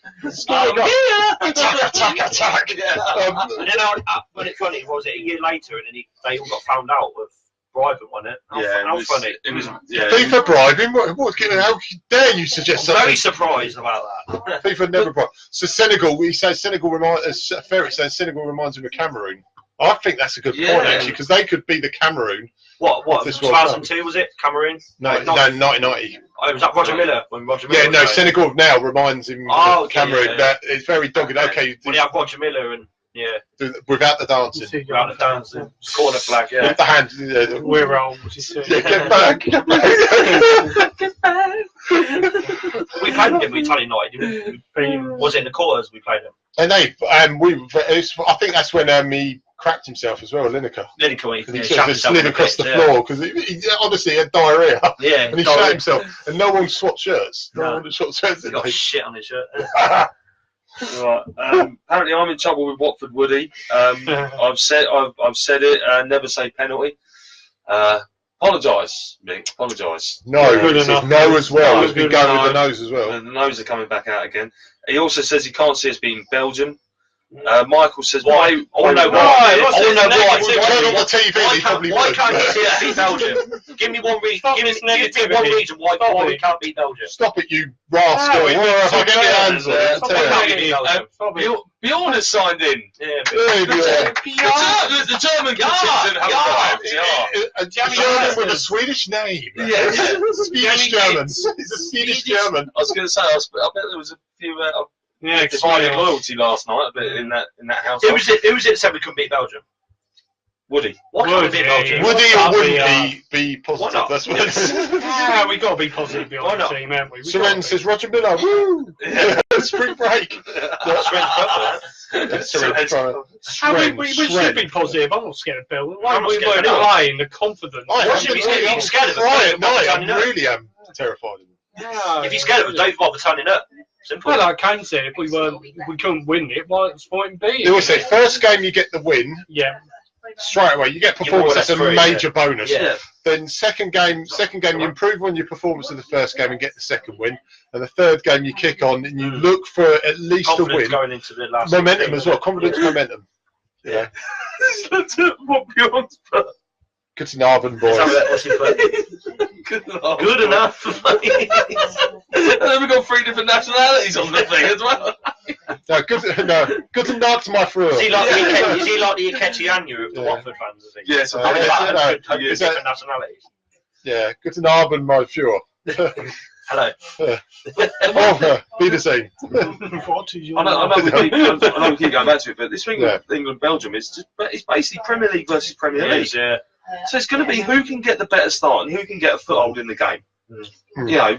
Attack, attack. And then when it's funny, what was it a year later, and then they all got found out of bribing, wasn't it? How funny. It was. Yeah. FIFA bribing? How dare you suggest I'm something? very surprised about that. FIFA never bribe. So Senegal, he says Senegal reminds. Ferret says Senegal reminds him of Cameroon. I think that's a good point actually, because they could be the Cameroon. What? This World Cup. 2002 was it? Cameroon? No, 1990. Oh, was that Roger Miller? When Roger Miller Yeah, was no, playing? Senegal now reminds him Oh, of okay, Cameroon. yeah. That it's very dogged. Okay, When you have Roger Miller and without the dancing, without the dancing, corner flag, yeah. with the hand. We're old. Get back. Get back. We played them, didn't we? Italian night, didn't we? Was it in the quarters we played them? And I think that's when he cracked himself as well, Lineker. Lineker, Because he sort of just slid across the floor because he honestly had diarrhea. Yeah, And he shot himself, and no one swapped shirts. No one swapped shirts. He got shit on his shirt. Right. Apparently, I'm in trouble with Watford Woody. I've said it. Never say penalty. Apologise, Mick. Apologise. No, Good he says enough. no as well. No, He's been good going with the enough. nose as well. And the nose are coming back out again. He also says he can't see us being Belgium. Michael says, Why? why? I wanna know why? why. I wanna know why. Turn on the TV, he probably Why would. can't you see us beat Belgium? Give me one reason. Give me one reason why we can't beat Belgium. Stop it, you rascal! If I get your hands on it, Why I'll tell can't you. we beat Belgium? Bjorn has signed in. Yeah, The German contingent have arrived. A German with a Swedish name. Yes. Swedish German. He's a Swedish German. I was going to say, I bet there was a few divided loyalty last night a bit in that house. Who was it that said we couldn't beat Belgium? Woody. Why can't we beat Belgium? Would he or Can't wouldn't be, be positive? not? That's what it is. Yeah, we got to be positive Why behind the not? team, haven't we? Seren says Roger Miller. Woo! Spring break. We should be positive. I'm not scared of Bill. Why I'm not we scared weren't of him. playing the confidence? I'm scared of us. I really am terrified of him. Yeah. If you're scared of it, don't bother turning up. Simple. Well, like Kane said, if we couldn't win it, what's the point in being? They always say first game you get the win Yeah. straight away. You get performance. That's a major bonus. Yeah. Then second game you improve on your performance in the first game and get the second win. And the third game you kick on and you look for at least a Confidence win. going into the last Momentum as well. Confidence, momentum. Yeah. What Bjorn's put. Guttenhaben boys. Good enough. And then we've got 3 different nationalities on the thing as well. Good enough to my friend. Is he like the Iketianyu of the Watford fans, I think? Yes, different nationalities. Yeah, Guttenhaben, my Führer. Hello. Be the same. I know we keep going back to it, but this thing with England-Belgium it's basically Premier League versus Premier League. Yeah. So it's going to be who can get the better start and who can get a foothold in the game. You know,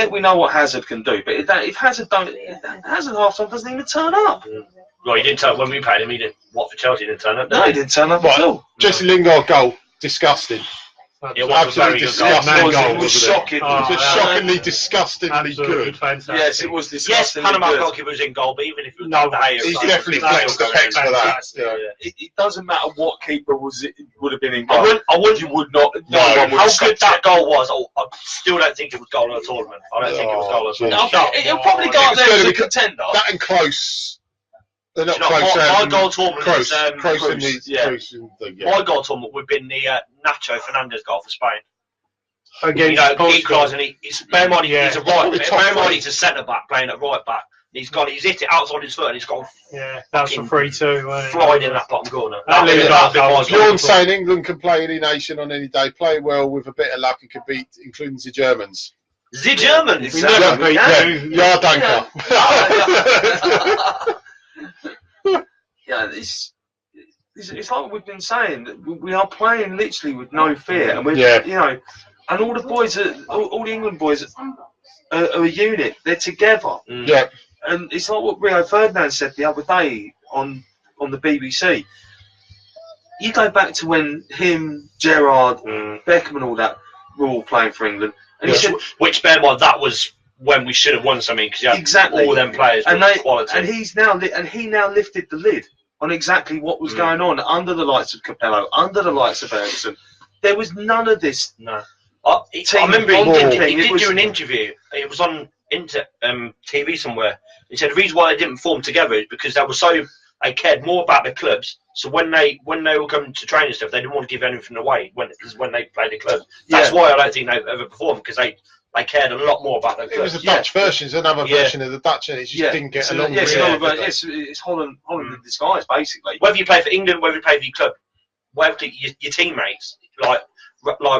we know what Hazard can do, but if Hazard half-time doesn't even turn up. Well, he didn't turn up when we played him. He didn't. Watford Chelsea didn't turn up. No, he didn't turn up at all. Jesse Lingard goal, disgusting. It was absolutely disgusting. It was shocking. It was shockingly disgustingly good. Fantastic. Yes, it was disgusting. Yes, Panama goalkeeper was in goal, but even if it was he's definitely flexed the pecs for that. Yeah. It doesn't matter what keeper would have been in goal. You would not. How good that goal was, I still don't think it was goal in a tournament. I don't think it was goal in a tournament. It'll probably go up there as a contender. That and close. They're not close. My goal tournament close. is my goal tournament would have been the Nacho Fernandez goal for Spain. Against equalising. Bear in mind, he's a he's a centre back playing at right back. He's hit it outside his foot and he's gone. Yeah, that's a 3-2. Flying in that bottom corner. Bjorn saying England can play any nation on any day, play well with a bit of luck and could beat, including the Germans. The Germans. Yeah, danke. Yeah, it's like we've been saying. We are playing literally with no fear, and we're and all the boys, all the England boys, are a unit. They're together. Yeah, and it's like what Rio Ferdinand said the other day on the BBC. You go back to when him, Gerrard, Beckham, and all that were all playing for England, and he said, which bear in mind that was when we should have won something because you had all them players with quality. And he now lifted the lid on exactly what was going on under the lights of Capello, under the lights of Ferguson. There was none of this. No. I remember he did do an interview. It was on TV somewhere. He said the reason why they didn't form together is because they cared more about the clubs. So when they were coming to training stuff, they didn't want to give anything away when they played the clubs. That's why I don't think they've ever performed because they cared a lot more about the clubs. It was a Dutch version. It's another version of the Dutch, and it just didn't get along. It's Holland in disguise, basically. Whether you play for England, whether you play for your club, whether your teammates like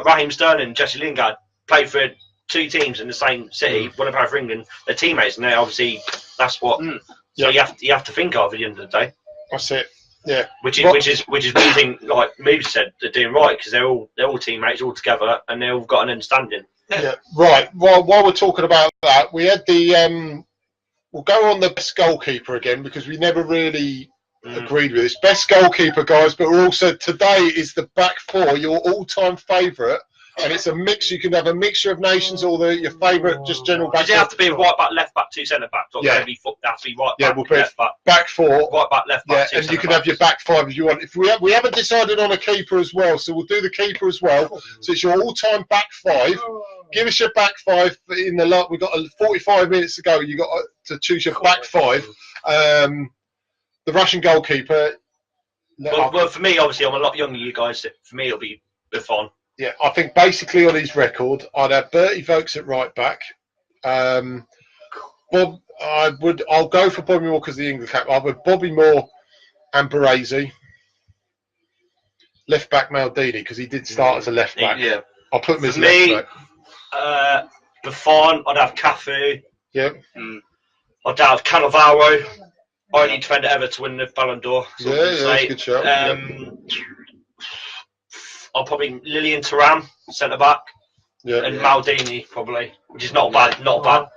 Raheem Sterling and Jesse Lingard played for 2 teams in the same city. When they play for England, they're teammates, and they obviously that's what. So you have to think of at the end of the day. That's it. Yeah. Which is one thing like Moobs said they're doing right because they're all teammates all together and they all got an understanding. Yeah. Right. Well, while we're talking about that, we had the we'll go on the best goalkeeper again because we never really agreed with this. Best goalkeeper, guys, but we're also today is the back 4, your all-time favourite, and it's a mix. You can have a mixture of nations or your favourite, just general back. Does it have to be right back, left back, 2 centre backs? Or have to be right back, we'll put left back. Back 4, right back, left back. Yeah, and you can have your back 5 if you want. If we haven't decided on a keeper as well, so we'll do the keeper as well. So it's your all-time back 5. Give us your back 5 in the lot. We've got 45 minutes to go. You got to choose your back 5. The Russian goalkeeper. Well, for me, obviously, I'm a lot younger than you guys. So for me, it'll be Buffon. Yeah, I think basically on his record, I'd have Bertie Vogts at right back. I'll go for Bobby Moore because the England cap. I'll have Bobby Moore and Baresi. Left back Maldini because he did start as a left back. Yeah, I'll put him as left back. Buffon, I'd have Cafu. Yep. I'd have Cannavaro. Only defender ever to win the Ballon d'Or. That's a good shout. I'll probably Lilian Thuram, centre back, and Maldini probably, which is not bad.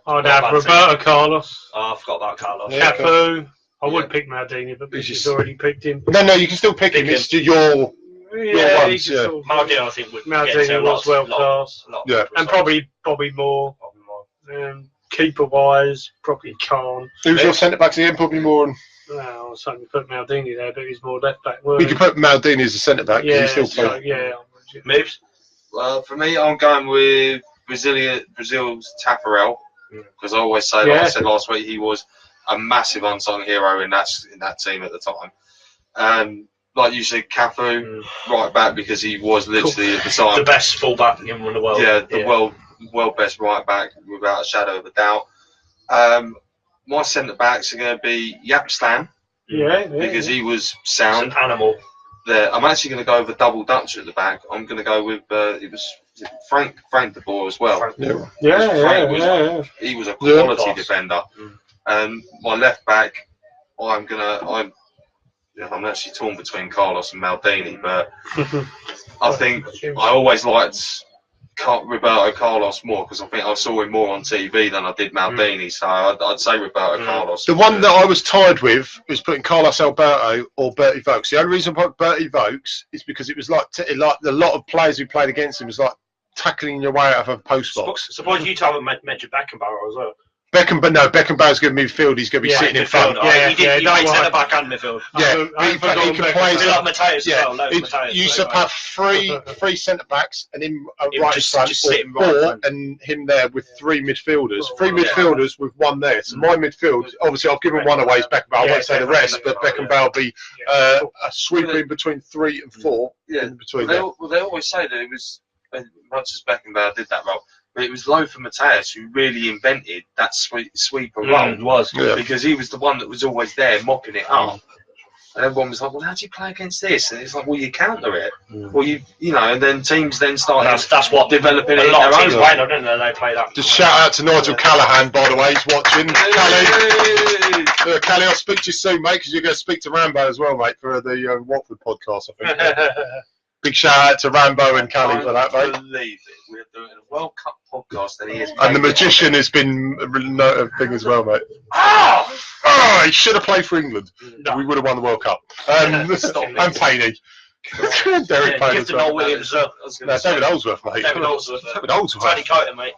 I'd have Roberto Carlos. Oh, I forgot about Carlos. Cafu. I would pick Maldini, but Pidge has already picked him. No, you can still pick him. It's your ones. Maldini, I think, would. Maldini was well class. And probably Bobby Moore. Keeper wise, probably Khan. Who's your centre backs again? Bobby Moore and. No, I was hoping to put Maldini there, but he's more left back. You could put Maldini as a centre back. Yeah, he's still Moves. Well, for me, I'm going with Brazil's Tafarel because I always say, like I said last week, he was a massive unsung hero in that team at the time. like you said, Cafu, right back, because he was literally at the time the best fullback in the world. Yeah, the world best right back without a shadow of a doubt. My centre backs are going to be Yap Stam. Because he was sound. He's an animal. There, I'm actually going to go with a double Dutcher at the back. I'm going to go with it was Frank de Boer as well. He was a quality defender. And my left back, I'm actually torn between Carlos and Maldini, but I think I always liked Roberto Carlos more, because I think I saw him more on TV than I did Maldini, so I'd say Roberto Carlos. The one that I was tied with was putting Carlos Alberto or Bertie Vokes. The only reason I put Bertie Vokes is because it was like a lot of players who played against him was like tackling your way out of a post box. Suppose you haven't mentioned Beckenbauer as well. Beckenbauer's going to midfield. He's going to be sitting in front. He played centre back and midfield. He can play. Like Mateus as well. You used to have three centre backs and him right in front, or and him there with three midfielders. Three midfielders with one there. So my midfield, obviously, I've given one away. Is Beckenbauer. I won't say the rest, but Beckenbauer will be a sweeper in between 3 and 4. In between. They always say that it was, as much as Beckenbauer did that role, but it was Lothar Matthäus who really invented that sweeper role. Because he was the one that was always there mopping it up. And everyone was like, well, how do you play against this? And it's like, well, you counter it. Well, you know, and then teams then started that's what developing a it. lot of teams play, didn't they? They play that. Just shout out to Nigel Callahan, by the way, he's watching. Callie, I'll speak to you soon, mate, because you're going to speak to Rambo as well, mate, for the Watford podcast, I think. Big shout out to Rambo and Callie for that, mate. I believe it. We're doing a World Cup podcast, and he is. And the magician has been a thing as well, mate. He should have played for England. We would have won the World Cup. And Payne. Derek Payne as well. David Oldsworth, mate. David Oldsworth. Tony Coulter, mate.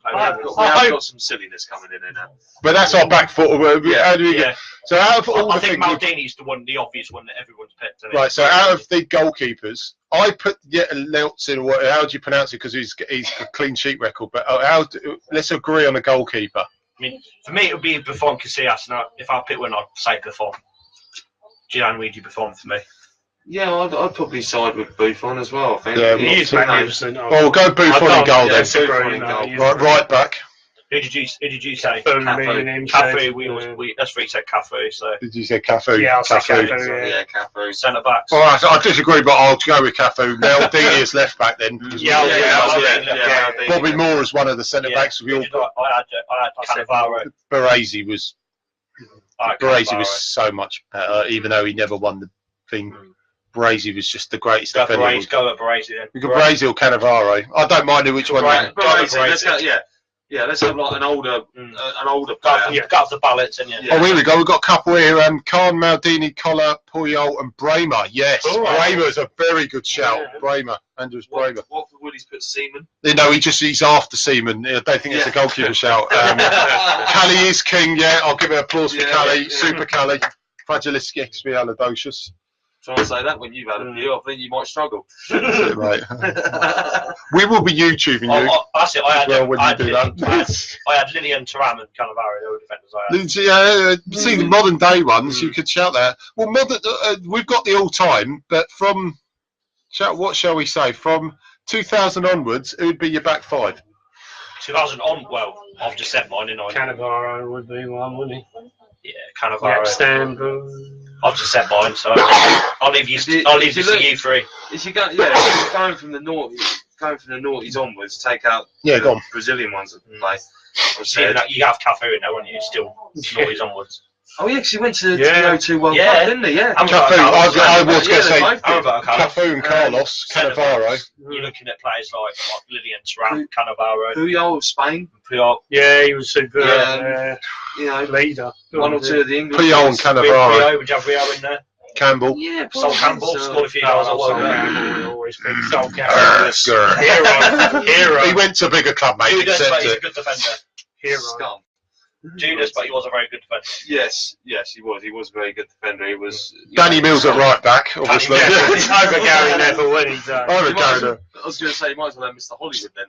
I've got some silliness coming in now. But that's our back foot. How do we get? So out of all I the think things, Maldini's the obvious one that everyone's picked. Right. So out of the goalkeepers, I put Nelson. How do you pronounce it? Because he's a clean sheet record. But let's agree on a goalkeeper. I mean, for me, it would be Buffon, Casillas. And if I pick one, I'd say Buffon. Gianluigi Buffon for me. Yeah, I'd probably side with Buffon as well, I think. Yeah, he is magnificent. Well, go Buffon in goal then. Right back. Who did you say? Cafu. That's three said Cafu. So. Did you say Cafu? Yeah, I'll say Cafu. Cafu. Centre backs. All right, I disagree, but I'll go with Cafu. Maldini is left back then. Bobby Moore is one of the centre backs. I had Cannavaro. Baresi was so much better, even though he never won the thing. Baresi was just the greatest defender. Go at Baresi then. We could Baresi or Cannavaro. I don't mind which one. Baresi. Let's have like an older player. Got the balance and Oh, here we go. We've got a couple here. Khan, Maldini, Collar, Puyol, and Bremer. Yes, Bremer's a very good shout. Bremer, Andrews Bremer. What would he put Seaman? No, he's after Seaman. I don't think it's a goalkeeper shout. Callie is king. Yeah, I'll give it applause for Callie. Super Callie. Fragilistic expialidocious. Trying to say that when you've had a few, I think you might struggle. Right. We will be YouTubing you. That's it. I had Lillian, Thuram, and Cannavaro. They were defenders. See the modern day ones. You could shout that. Well, we've got the all time, but what shall we say? From 2000 onwards, it would be your back five. 2000 on. Well, I've just said mine, didn't I? Cannavaro would be one, wouldn't he? Yeah, Cannavaro. I've just said mine, so I'll leave you. To you three. If you going from the noughties onwards, take out the Brazilian ones that play. You have Cafu in there, won't you? Still noughties onwards. Oh yeah, because he went to the 02 World Cup, didn't he? Yeah. Cafu. I was going to say Cafu and Carlos, Cannavaro. You're looking at players like Lillian, Thuram, Cannavaro. Puyol of Spain. Yeah, he was super. Leader. One or two of the English. Puyol and Cannavaro. Would you have Rio in there? Campbell. Yeah, Sol Campbell scored a few goals. Always big Sol Campbell. Hero. He went to a bigger club, mate. Judas, but he's a good defender. Hero. Judas, but he was a very good defender. Yes, he was. He was a very good defender. He was. Danny Mills at right back, obviously. Over Gary Neville when he's over Gary. I was going to say, you might as well have Mr. Hollywood then.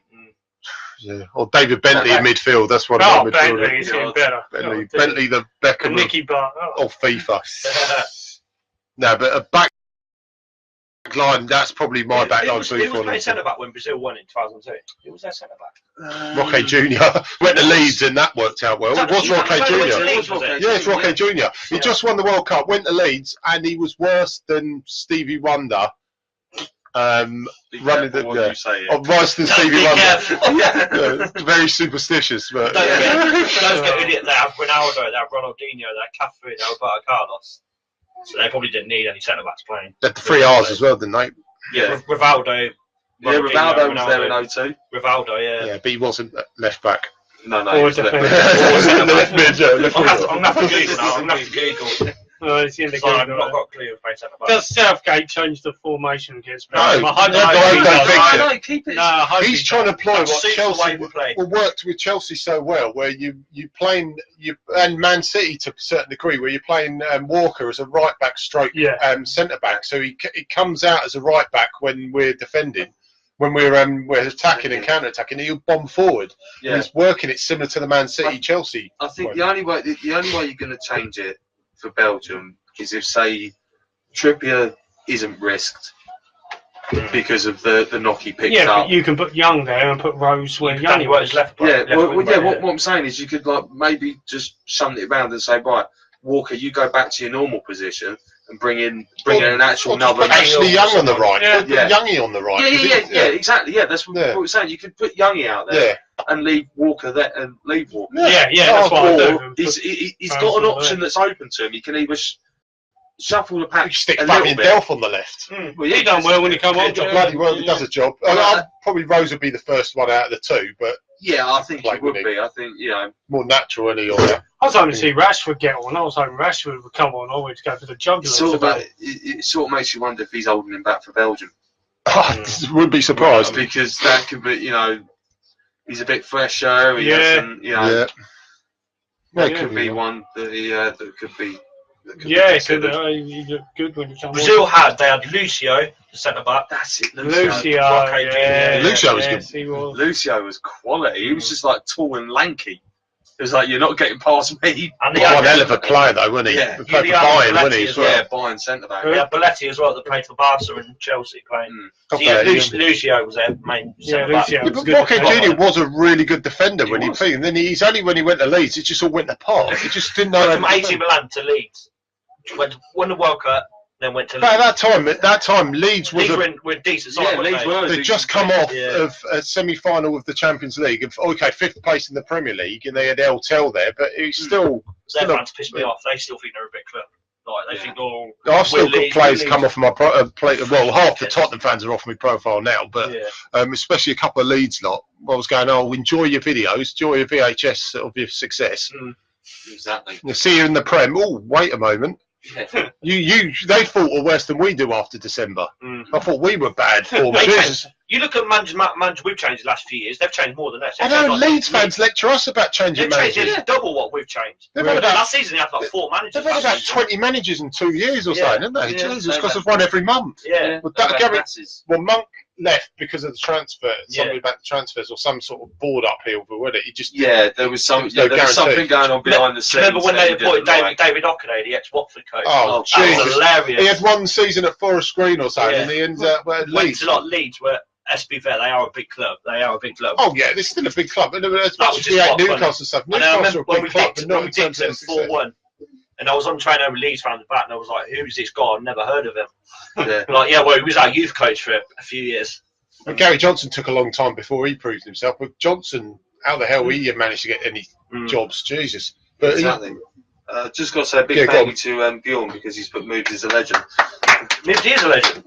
Yeah, or David Bentley in midfield. That's what I'm midfield. Bentley is getting better. Bentley, the Beckham Nicky Butt of FIFA. No, but a back back line. That's probably my back line. Who was playing centre back when Brazil won in 2002? Who was their centre back? Roque Jr. went to Leeds and that worked out well. It was Roque Jr. Yeah, it's Roque Jr. He just won the World Cup, went to Leeds, and he was worse than Stevie Wonder. Running the worse than Stevie Wonder. Very superstitious, but don't get idiot. They have Ronaldo, they have Ronaldinho, they have Cafu, they have Roberto Carlos. So they probably didn't need any centre backs playing. They had the 3 R's as well, didn't they? Yeah, Rivaldo. Yeah, Rivaldo was there in 02. Rivaldo, yeah. Yeah, but he wasn't left back. No, Or he was left defender. mid. I'm going to have to Google now. I'm going to have to Google. No, it's in the Sorry, I've Google. not got a clue of playing centre back. Does Southgate change the formation against No, Belgium? I no, hope no, Keep it. No, I hope He's he trying to does. employ what Suits the way Chelsea we play. worked with Chelsea so well, where you and Man City to a certain degree, where you're playing Walker as a right back stroke centre back, so he comes out as a right back when we're defending. When we're attacking and counter attacking, he'll bomb forward. Yeah. He's working it similar to the Man City Chelsea. I think the only way you're going to change it for Belgium is if, say, Trippier isn't risked because of the knock he picked up. But you can put Young there and put Rose where Young was left back. What I'm saying is you could maybe just shunt it around and say, right, Walker, you go back to your normal position and bring in an actual another. Actually, Young on the right. Yeah. Youngie on the right. Yeah, exactly. Yeah, that's what we're saying. You could put Youngie out there and leave Walker there and leave Walker. That's what I do. He's got an option that's open to him. He can either shuffle the pack. Stick Fabian Delph on the left. Well, he done well when he come on. Bloody well, he does a job. Probably Rose would be the first one out of the two, but yeah, I think he would be. I think more natural, any or. I was hoping to see Rashford get on. I was hoping Rashford would come on. I wanted to go for the jugular. It sort of makes you wonder if he's holding him back for Belgium. Wouldn't be surprised because that could be, he's a bit fresher. That could be one that could be. It could look good when you come Brazil they had Lucio, the centre back. That's it, Lucio. Lucio was good. He was. Lucio was quality. He was just like tall and lanky. It was like, you're not getting past me. And one hell of a player, though, wasn't he? Yeah, he played for Bayern, wasn't he? Yeah, Bayern centre back. Yeah, Belletti as well, that played for Barca and Chelsea playing. Lucio was their main centre back. Lucio was good. Roque Jr. was a really good defender when he played, and then he's only when he went to Leeds, it just all went apart. He just didn't know. From AC Milan to Leeds, won the World Cup, then went to Leeds. But at that time, Leeds were decent side. Leeds were. They'd just come off of a semi-final of the Champions League. Okay, 5th place in the Premier League, and they had El Tel there, but it's still. Their fans pissed me off. They still think they're a big club. Like they think, I've still got players come off my well, half the Tottenham fans are off my profile now, but especially a couple of Leeds lot. I was going, enjoy your videos, enjoy your VHS of your success. Exactly. You see you in the Prem. Oh, wait a moment. They thought were worse than we do after December. I thought we were bad form. You look at managers we've changed the last few years. They've changed more than us. I know Leeds fans lecture us about changing managers. It's double what we've changed. Last season they had like 4 managers. They've had about 20 managers in 2 years or something, haven't they? Jesus, because they've won every month. Yeah. Monk left because of the transfer. Something about the transfers or some sort of board upheaval, wasn't it? He just there was something going on behind the scenes. Remember when they appointed David Ockney, the ex-Watford coach? Oh, that was hilarious. He had one season at Forest Green or something, and he ended up at Leeds. Leeds were. Let's be fair, they are a big club. Oh yeah, they're still a big club. And as much as we hate Newcastle and stuff, Newcastle are a big club, but not in terms of 4-1. And I was on train over Leeds round the back, and I was like, "Who's this guy? I've never heard of him." He was our youth coach for a few years. And Gary Johnson took a long time before he proved himself. But Johnson, how the hell he managed to get any jobs? Jesus. But exactly. Just got to say a big thank you to Bjorn because he's put Moobs as a legend. Moobs is a legend.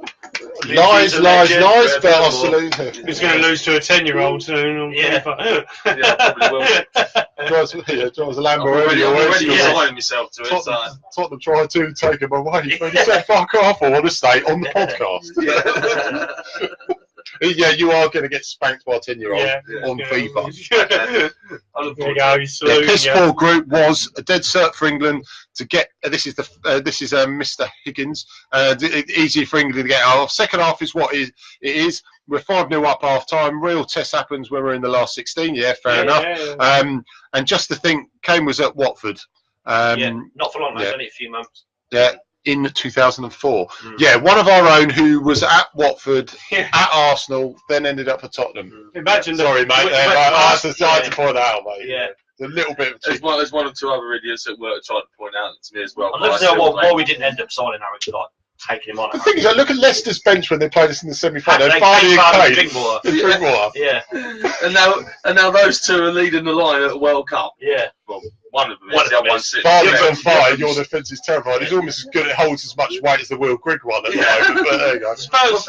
Lies, but I salute him. He's going to lose to a 10-year-old soon. Probably will. Drives a Lambo already resigned myself to it. Tottenham tried to take him away, but he said, fuck off, I want to stay on the podcast. Yeah, you are going to get spanked by a 10-year-old on FIFA. Piss poor group was a dead cert for England to get. This is Mr. Higgins. Easy for England to get out of. Second half is what it is. We're 5-0 up half time. Real test happens when we're in the last 16. Yeah, fair enough. And just to think, Kane was at Watford. Not for long. Only a few months. Yeah. in 2004. Yeah, one of our own who was at Watford, at Arsenal, then ended up at Tottenham. Imagine Sorry, mate. I had to point that out, mate. Yeah. A little bit of there's one or two other idiots at work trying to point out to me as well. I'd love to know why we didn't end up signing Harry, like taking him on. The thing is, look at Leicester's bench when they played us in the semi-final. They Barney and Kane. Drinkwater. Yeah. And now those two are leading the line at the World Cup. Yeah. Well, one of them is, the other one's sitting. Barney's on fire, your defence is terrified. He's almost as good, it holds as much weight as the Will Grigg one at the moment, but there you go. Spurs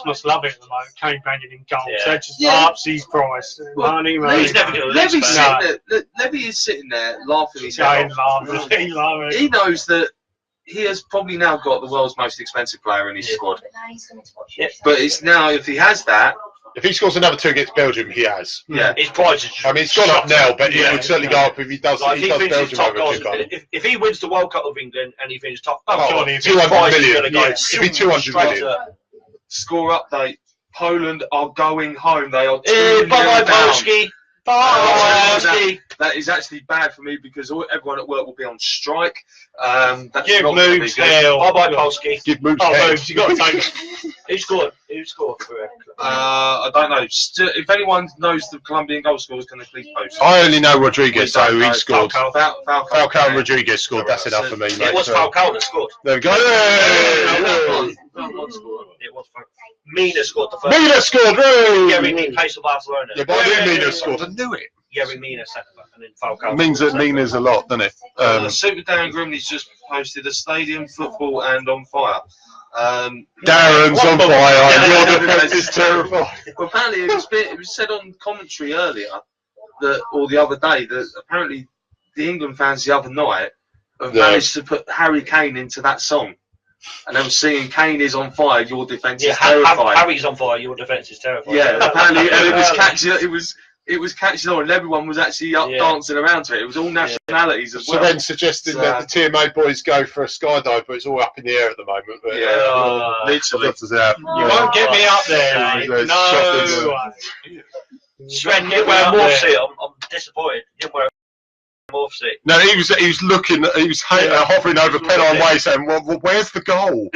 must love it at the moment. Kane banging in goals. They're just ups his price. Money. He's never going to Levy is sitting there laughing his head off. He knows that he has probably now got the world's most expensive player in his squad. But it's now, if he has that, if he scores another 2 against Belgium, he has. Yeah. His price is just it's gone up now, but it would certainly go up if he does. Like, he does Belgium top over goals, if he wins the World Cup of England and he finishes top, 200 million. It'd be 200 million. Score update. Poland are going home. They are 2-0 bye, down. Polski. That is actually bad for me because everyone at work will be on strike. That's Give not moves hell. Bye, Polski. Give moves moves. You got to take. Who scored? Who scored for it? I don't know. If anyone knows the Colombian goal scores, can they please post? I only know Rodriguez, so he scored. Falcao and Rodriguez scored. That's enough for me, mate. It was Falcao that scored. There we go. It was Falcao. Mina scored the first. Mina scored. Gary Mina plays for Barcelona. Yeah, but I knew Mina scored. I knew it. Gary Mina second back, and then Falcao. Means that Mina's a lot, doesn't it? Super Dan Grimley's just posted a stadium, football, and on fire. Darren's on fire. Your defence is terrifying. Well, apparently it was said on commentary earlier or the other day that apparently the England fans the other night have managed to put Harry Kane into that song. And they were singing, Kane is on fire, your defence is terrified. Harry's on fire, your defence is terrified. Yeah, apparently, and it was catching. It was catching on, and everyone was actually up dancing around to it. It was all nationalities as well. So then suggesting that the TMA boys go for a skydive, but it's all up in the air at the moment. But, literally. You won't get me up there. No. Sven didn't wear a morph suit. I'm disappointed. He didn't wear a morph suit. No, he was looking, he was hovering over Pennine Way saying, well, where's the goal?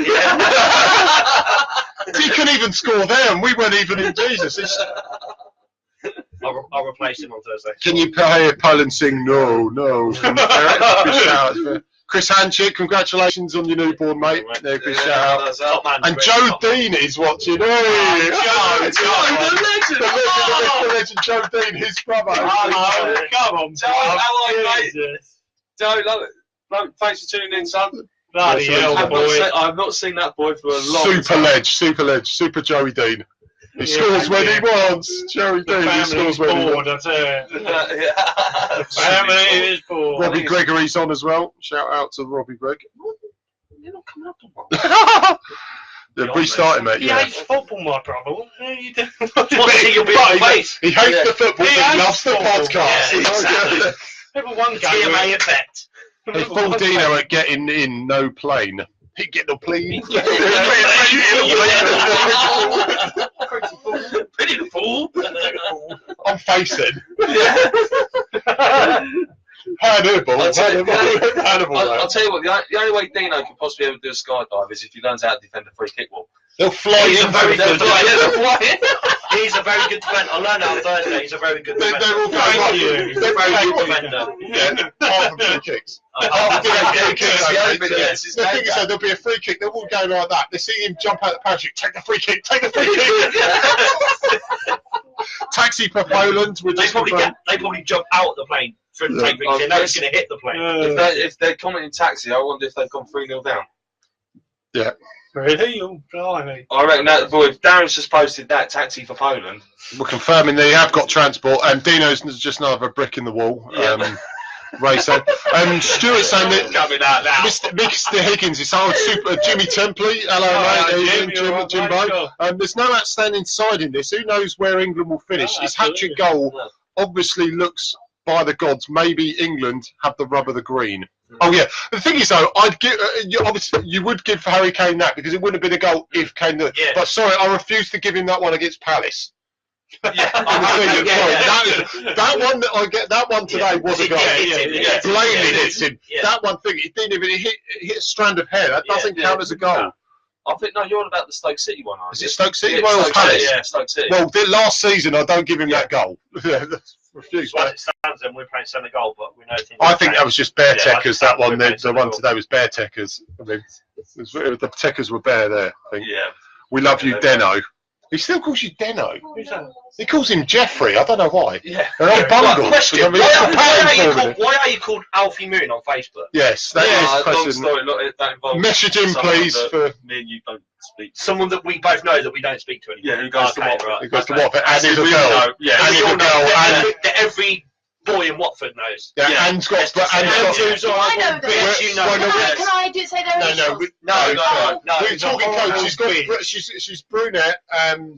He couldn't even score there, and we weren't even in Jesus. I'll replace him on Thursday. Can you hear Poland sing No? Chris Hanchik, congratulations on your newborn, mate. Good shout out. And Joe Dean is watching. Joe, the legend Joe Dean, his brother. Come on, Joe, how are you, mate? Joe, thanks for tuning in, son. Bloody hell, boy. I've not seen that boy for a long time. Super Joey Dean. He scores when he wants. Joey Dean, he scores when he wants. The family is bored. Robbie Gregory's on as well. Shout out to Robbie Greg. You're not coming up on one. Restart him, mate. He hates football, my brother. What are you doing? He hates the football, he loves the podcast. Yeah, exactly. TMA effect. He fooled Dino at getting in, no plane. He get the plane. Pity the fool. I'm facing. Hannibal. I'll tell you what, the only way Dino could possibly ever do a skydive is if he learns how to defend a free kick wall. They'll fly in. He's a very good defender. I learned that on Thursday. He's a very good defender. They're all going He's a very good defender. Yeah, half of free kicks. The thing is, there'll be a free kick. They'll all go like that. They see him jump out the parachute. Take the free kick. Taxi for Poland. They probably jump out of the plane. They know it's going to hit the plane. If they're commenting taxi, I wonder if they've gone 3-0 down. Yeah. Really? Oh, blimey. I reckon that, boy, if Darren's just posted that, taxi for Poland. We're confirming they have got transport, and Dino's just another brick in the wall. Ray said. Stuart's saying that coming out now. Mr. Higgins is super Jimmy Templey. Hello, mate. Jimbo. There's no outstanding side in this. Who knows where England will finish? His hat-trick goal obviously looks by the gods. Maybe England have the rub of the green. Oh yeah. The thing is though, I'd give obviously you would give Harry Kane that because it wouldn't have been a goal if Kane did it. Yeah. But sorry, I refuse to give him that one against Palace. That one that I get, that one today was a guy. Plainly hits him. That one thing, it didn't even hit a strand of hair. That doesn't count as a goal. I think you're on about the Stoke City one, aren't you? Is it Stoke City one or Palace? Yeah, Stoke City. Well, last season I don't give him that goal. Refuse. Well, it stands and we're playing Senegal, but we know. I think that was just Bear Techers. That one, the one today was Bear Techers. I mean, the Techers were bare there. I think. Yeah. We love you, Deano. He still calls you Deano. He calls him Jeffrey. I don't know why. Yeah. They're all bundled. Question. Why are you called Alfie Moon on Facebook? Yes, that is long story. That involves message him, please. For me and you don't speak. Someone that we both know that we don't speak to anymore. Yeah, who goes to Watford. Who goes to Watford. And he's a girl. Yeah, and he's a girl. That every boy in Watford knows. Yeah, and got. I know that. Can I just say their initials? No. We're talking coach. She's brunette.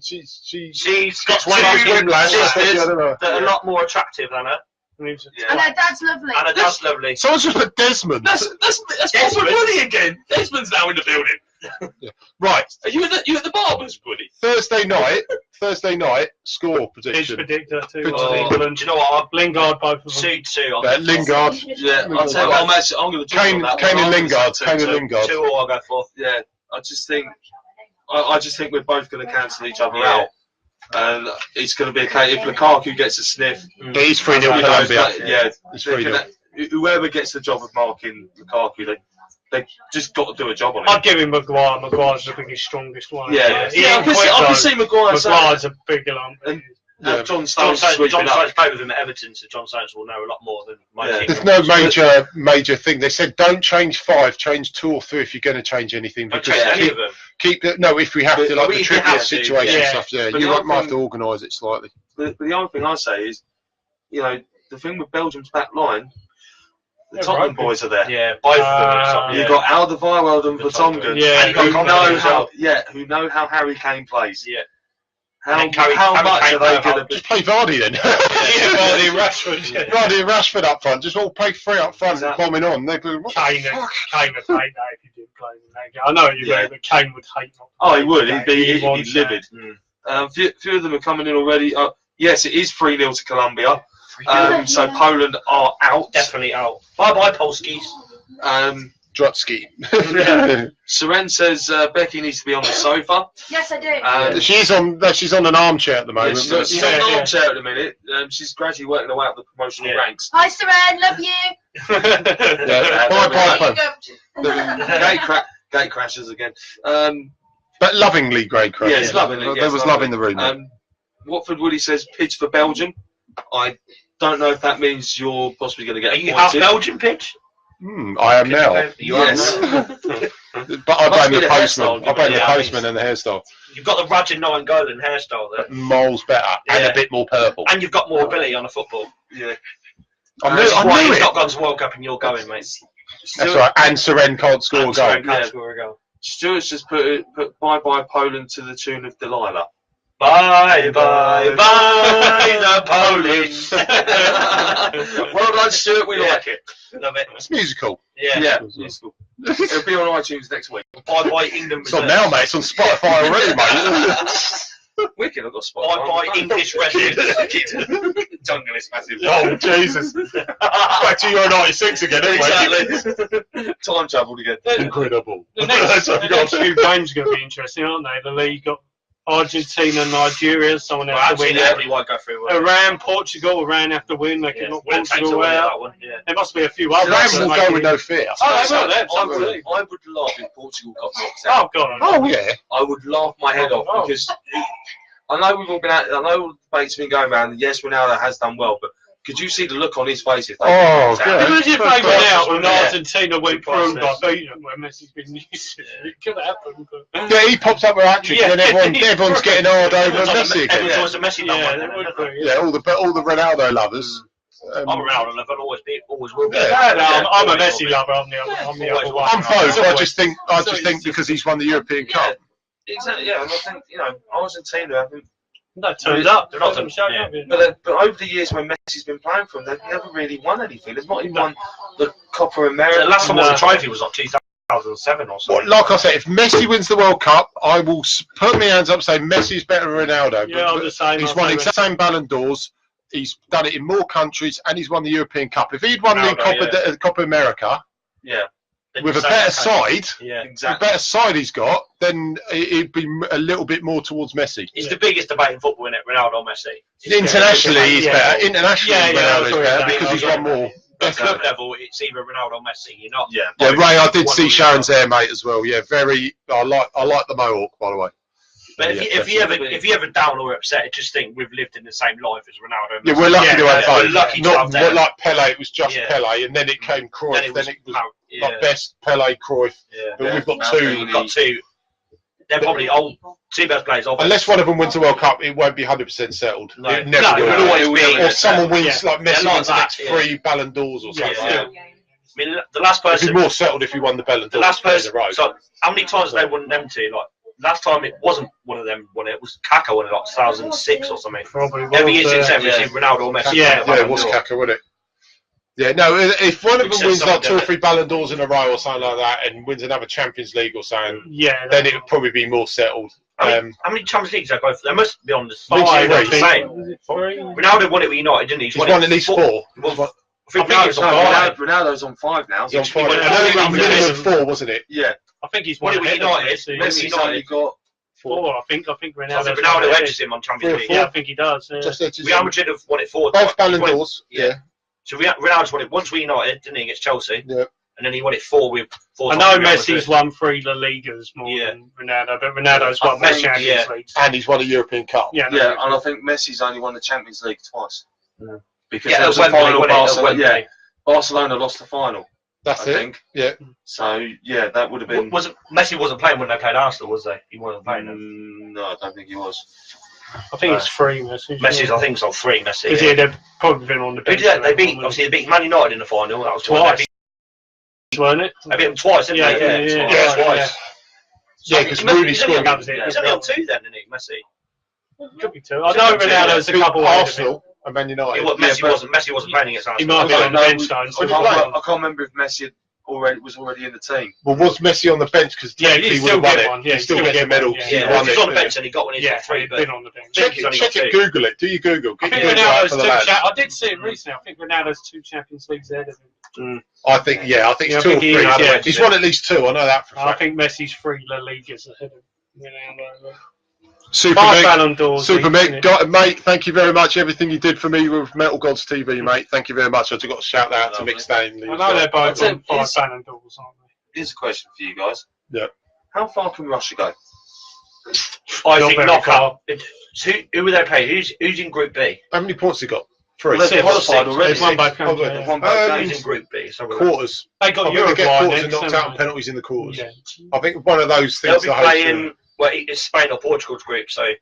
She's got two sisters that are a lot more attractive than her. And her dad's lovely. And her dad's lovely. Someone's just put Desmond. That's Desmond Woody again. Desmond's now in the building. Right. Are you at the Barbers, Woody? Thursday night, score prediction. Predictor too. Do you know what? Lingard, both of them. 2-2. Lingard. Yeah, I'll tell you what, I'm going to talk Kane and Lingard. 2-2 I'll go for. Yeah, I just think we're both going to cancel each other out. And it's going to be a case if Lukaku gets a sniff. He's 3-0 Colombia. Yeah, he's 3-0. Whoever gets the job of marking Lukaku, they just got to do a job on it. I'd give him Maguire. Maguire's the biggest, strongest one. Yeah. I can see Maguire. Maguire's a big lump. John Stones played with him at Everton, so John Stones will know a lot more than my team. There's no major thing. They said don't change 5, change 2 or 3 if you're going to change anything. Because if we have to, like the Trippier situation stuff, you might have to organise it slightly. The other thing I say is, the thing with Belgium's back line, the Tottenham boys are there. Yeah, both of them. You've got Alderweireld and Vertonghen, who know how Harry Kane plays. Yeah. How much are they going to be? Just play Vardy then. Vardy and Rashford. Vardy and Rashford up front. Just all play 3 up front and bombing on. Kane would hate that if you didn't play in that game. I know you would, but Kane would hate not. Oh, he would. He'd be livid. Few of them are coming in already. Yes, it is 3-0 to Colombia. So Poland are out. Definitely out. Bye-bye, Polskis. Drotsky. Seren says Becky needs to be on the sofa. Yes, I do. She's on an armchair at the moment. Yeah, she's on an armchair at the minute. She's gradually working her way up the promotional ranks. Hi, Seren. Love you. Gate crashes again. But lovingly great crash. Yes, lovingly. There was love in the room. Watford Woody says Pidge for Belgium. I don't know if that means you're possibly going to get. Are you half Belgian, Pidge? I am now. Yes. But I blame the postman. I blame the postman and the hairstyle. You've got the Roger Nainggolan hairstyle there. Miles better and a bit more purple. And you've got more ability on a football. Yeah. I knew it. Not gone to World Cup and you're going, mate. That's right. And Seren can't score a goal. Stuart's just put bye-bye Poland to the tune of Delilah. Bye, bye, bye, the Polish. Well done, Stuart. We like it. Love it. It's musical. Yeah, musical. It'll be on iTunes next week. Bye, bye, England. It's on now, mate. It's on Spotify already, mate. Wicked, I've got Spotify. Bye, bye, English residents. Jungle is massive. Oh, Jesus. Back to Euro 96 again, exactly. Time travelled again. Incredible. The next few games are going to be interesting, aren't they? The league got Argentina, Nigeria, someone else to win. Iran, Portugal, Iran have to win. They can knock Portugal out. There must be a few others. Iran will go with no fear. I would laugh if Portugal got knocked out. Oh, God. Oh, yeah. I would laugh my head off because I know we've all been out. I know the debate's been going around. Yes, Ronaldo has done well, but could you see the look on his face if they God. Imagine if they went out and Argentina went through by beating them where Messi's been used. It could happen. But... Yeah, he pops up with a hat-trick and everyone's getting hard over Messi again. Everyone's a Messi all the Ronaldo lovers. I'm a Ronaldo lover, always will be. I'm a Messi lover. I'm the other one. I'm both. I just think because he's won the European Cup. Exactly. Yeah, and I think Argentina. I think that turns up. They're not But over the years when Messi's been playing for them, they've never really won anything. They've not even won the Copa America. The last time the trophy was like 2000. 2007 or something. Well, like I said, if Messi wins the World Cup, I will put my hands up and say Messi's better than Ronaldo. Yeah, I'm the same. He's won exact same Ballon d'Ors. He's done it in more countries, and he's won the European Cup. If he'd won the Copa America, with a better side, the better side he's got, then it'd be a little bit more towards Messi. It's the biggest debate in football, isn't it? Ronaldo or Messi? Internationally, he's better. Internationally, Ronaldo's better because he's won more. At club level, it's either Ronaldo or Messi. You're not. Yeah, Ray, I did see Sharon's there, mate, as well. Yeah, very. I like the mohawk, by the way. But if you ever down or upset, just think we've lived in the same life as Ronaldo. Yeah, we're lucky to have both. We're lucky not like Pele. It was just Pele, and then it came Cruyff. Then it was like best Pele, Cruyff. But we've got two. We've got two. They're probably two best players. Unless one of them wins the World Cup, it won't be 100% settled. No, it never will. It will always be. Or someone wins, like Messi wins the next 3 Ballon d'Ors or something. I mean, the last person. It'd be more settled if he won the Ballon d'Or. The last person. So, how many times have they won them two? Like last time, it wasn't one of them won it. It was Kaká won it, like 2006 or something. Probably. Every year since then, we've seen Ronaldo or Messi. Yeah, it was Kaká, wasn't it? Yeah, no, if one of them wins like 2 or 3 Ballon d'Ors in a row or something like that and wins another Champions League or something, then it would probably be more settled. How many Champions Leagues have they got? They must be on the same. Ronaldo won it with United, didn't he? He's won at least 4. I think Ronaldo's on 5 now. He's on 5. Minimum 4, wasn't it? Yeah. I think he's won it with United. Messi's only got 4. I think Ronaldo edges him on Champions League. Yeah, I think he does. Real Madrid have won it 4 times. Both Ballon d'Ors. Yeah. So Ronaldo's won it once with United, didn't he, against Chelsea? Yeah. And then he won it 4 with 4 times. I know Messi's won 3 La Ligas more than Ronaldo, but Ronaldo's won more Champions League. And he's won a European Cup. Yeah, and I think Messi's only won the Champions League twice. Yeah. Because there was a final Barcelona. Barcelona lost the final. That's it. I think. Yeah. So that would have been. Messi wasn't playing when they played Arsenal, was they? He wasn't playing. No, I don't think he was. I think it's 3 Messi. Messi's, I think it's on 3 Messi. Because they've probably been on the bench. They beat Man United in the final. That was twice. Weren't it? They beat them twice, didn't they? Yeah, twice. Yeah, because Rooney scored. He's only on 2 then, isn't he, Messi? Could be 2. I know Ronaldo's a couple of Arsenal and Man United. Messi wasn't playing against Arsenal. He might be on the bench, I can't remember if Messi was already in the team. Well, was Messi on the bench? Because he still get one. He still gets a medal. Yeah, he's on the bench and he got one. He's got 3. But been on the bench. Check it. Google it. Do you Google? I think Ronaldo's 2. I did see it recently. I think Ronaldo's 2 Champions Leagues ahead of him. I think it's 2 or 3. He's won at least 2. I know that for a fact. I think Messi's 3 La Ligas ahead of Ronaldo. Super, mate. Thank you very much. Everything you did for me with Metal Gods TV, mate. Thank you very much. I've got to shout that out to Mick Stain. I know they're both on 5 Ballon d'Ors, aren't they? Here's a question for you guys. Yeah. How far can Russia go? I think knockout. Who will they play? Who's in Group B? How many points have they got? 3. They've qualified already. They've won both countries. Who's in Group B? Quarters. They got Uruguay Uruguay and knocked out on penalties in the quarters. Yeah. I think one of those things. They'll be playing. Well, it's Spain or Portugal's group, so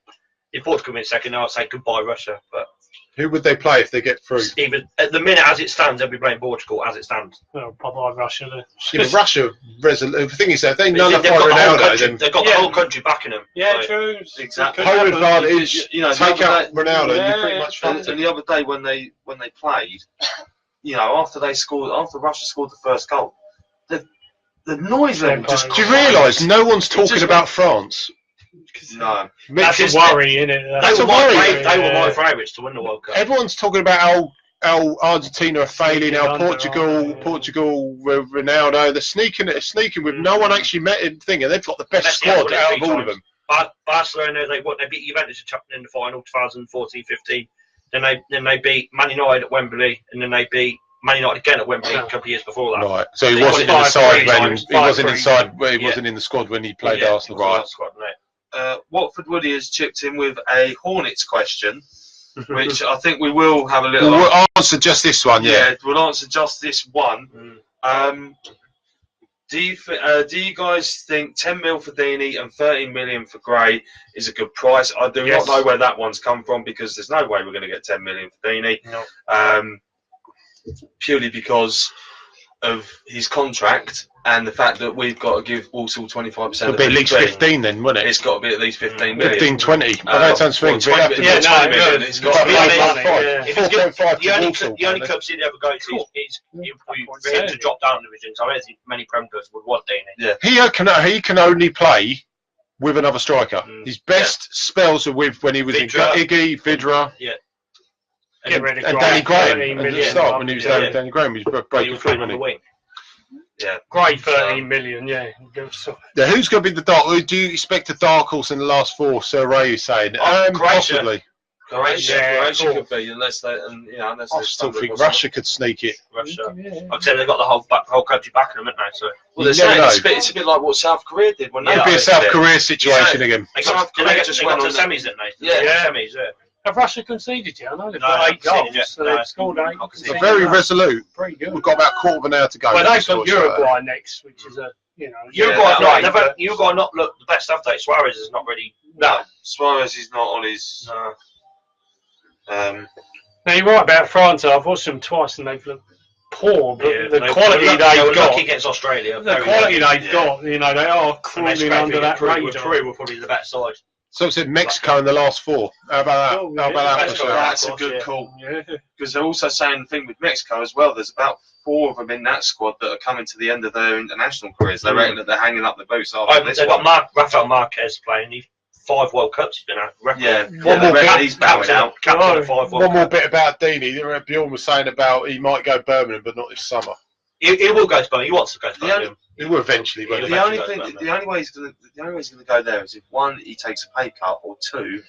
if Portugal wins second, I'll say goodbye Russia. But who would they play if they get through? Even at the minute, as it stands, they'll be playing Portugal as it stands. Well, probably Russia. Russia, the thing is, if they nullify Ronaldo, then they've got the whole country backing them. Yeah, true. Exactly. Home advantage. Take out Ronaldo, you're pretty much fucked. And the other day when they played, after Russia scored the first goal, the noise level just. Do you realise no one's talking about France? No. That's a worry, isn't it? They were my favourites to win the World Cup. Everyone's talking about how Argentina are failing, how Portugal with Ronaldo. They're sneaking with no one actually met in thing, and they've got the best squad out of all of them. Barcelona, they beat Juventus in the final 2014-15. Then they beat Man United at Wembley, and then they beat Man United again at Wembley a couple of years before that. Right. So he wasn't in the squad when he played Arsenal. Right. Watford Woody has chipped in with a Hornets question, which I think we will have a little. We'll answer just this one. Yeah, we'll answer just this one. Do you guys think 10 mil for Deeney and 13 million for Gray is a good price? I do not know where that one's come from, because there's no way we're going to get 10 million for Deeney. No. Purely because of his contract and the fact that we've got to give Walsall 25%. It'll be at least 15 then, won't it? It's got to be at least 15 million. 15, 20. Well, that sounds fair. It's got to be it's got to be the only club City ever go to is for him to drop down divisions. I don't think many Prem clubs would want Danny. Yeah. He can only play with another striker. His best spells are with when he was in Iggy, Vidra. Yeah. And Danny Graham at the start when he was down with Danny Graham, he was breaking through, wasn't he? Yeah, great 13 million. Yeah. Yeah, who's going to be the dark? Do you expect a dark horse in the last four? Sir Ray is saying, possibly. Croatia could be, unless they, unless I still think Russia could sneak it. Russia, I'd say they've got the whole country backing them, haven't they? So, well, it's a bit like what South Korea did when it'd be a South Korea situation again. They got to the semis, didn't they? Yeah, semis. Yeah. Have Russia conceded yet? I know they've got 8 goals, so they've scored 8. They're very resolute. Pretty good. We've got about a quarter of an hour to go. Well, they've got Uruguay next, which is Uruguay not look the best, have they? Suarez is not ready. No, Suarez is not on his. Now you're right about France. I've watched them twice and they've looked poor, but the quality they've got against Australia. The quality they've got, they are crawling under that radar. Peru were probably the better side. So it said Mexico in the last 4. How about that? How about that? That's a good call. Because they're also saying the thing with Mexico as well. There's about 4 of them in that squad that are coming to the end of their international careers. They reckon that they're hanging up the boots after this. They've got Rafael Marquez playing. 5 World Cups he's been at. One more bit. He's bounced out. Captain of 5 World Cups. One more bit about Deeney. Bjorn was saying about he might go Birmingham, but not this summer. He will go to Birmingham. He wants to go to Birmingham. He will eventually. The only way he's going to go there is if 1, he takes a pay cut, or 2,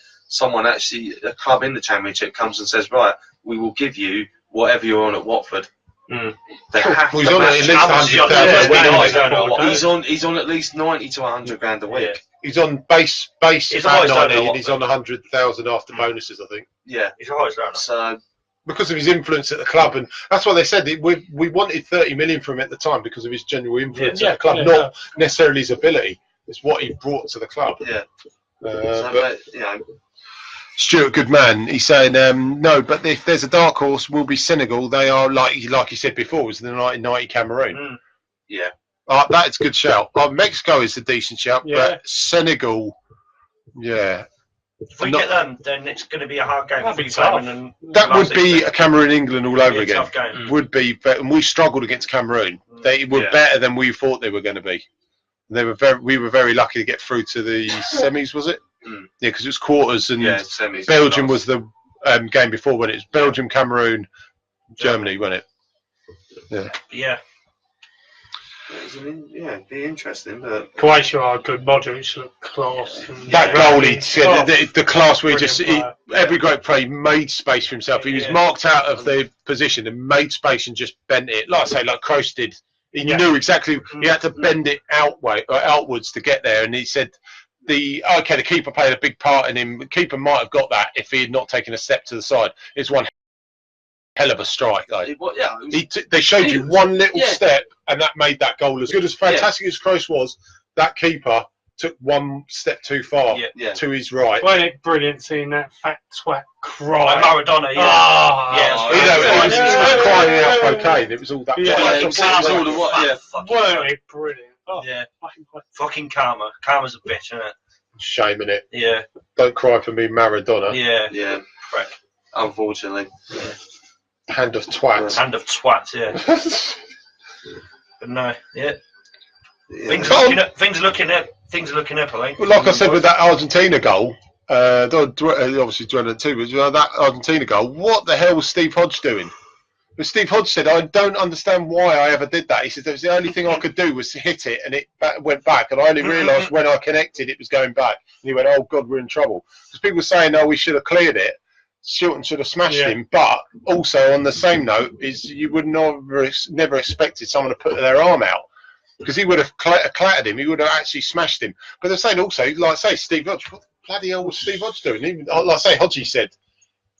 a club in the Championship comes and says, right, we will give you whatever you're on at Watford. They have he's on at least 100,000. He's on at least 90 to 100 grand a week. He's on base about 90, and he's on 100,000 after bonuses, I think. Yeah, he's always done. So because of his influence at the club, and that's why they said we wanted 30 million from him at the time because of his general influence at the club, not necessarily his ability. It's what he brought to the club. Yeah. But Stuart Goodman, he's saying no, but if there's a dark horse, will be Senegal. They are like he said before, was the 1990 Cameroon. Yeah. That's a good shout. Mexico is a decent shout, but Senegal, If we get them, then it's going to be a hard game. That would be a Cameroon-England all over again. Would be, and we struggled against Cameroon. They were better than we thought they were going to be. We were very lucky to get through to the semis, was it? Yeah, because it was quarters, and semis, Belgium was the game before when it was Belgium, Cameroon, Germany, wasn't it? Yeah. It'd be interesting, but Croatia are good. Modric look class. That goal, the class where every great player made space for himself. He was marked out of the position and made space and just bent it. Like I say, like Kroos did. He knew exactly. He had to bend it outwards to get there, and he said the keeper played a big part in him. The keeper might have got that if he had not taken a step to the side. It's one hell of a strike, though. They showed you one little step, and that made that goal as good as fantastic as Kroos was. That keeper took one step too far to his right. Wasn't it brilliant seeing that fat twat cry? Like Maradona, it was crying out cocaine. It was all that. Wasn't it brilliant? Fucking Karma. Karma's a bitch, isn't it? Shame in it. Yeah. Don't cry for me, Maradona. Yeah. Correct. Unfortunately. Hand of twat. Hand of twat, But no, Things are looking up, I think. Well, like I said with that Argentina goal, obviously Dwelling too, but that Argentina goal, what the hell was Steve Hodge doing? But Steve Hodge said, I don't understand why I ever did that. He said, the only thing I could do was hit it, and it went back, and I only realised when I connected it was going back. And he went, oh God, we're in trouble. Because people were saying, no, we should have cleared it. Shilton should have smashed him, but also on the same note is you would never expected someone to put their arm out because he would have clattered him. He would have actually smashed him. But they're saying also, like I say, Steve Hodge, what the bloody hell was Steve Hodge doing? Even, like I say, Hodgie said,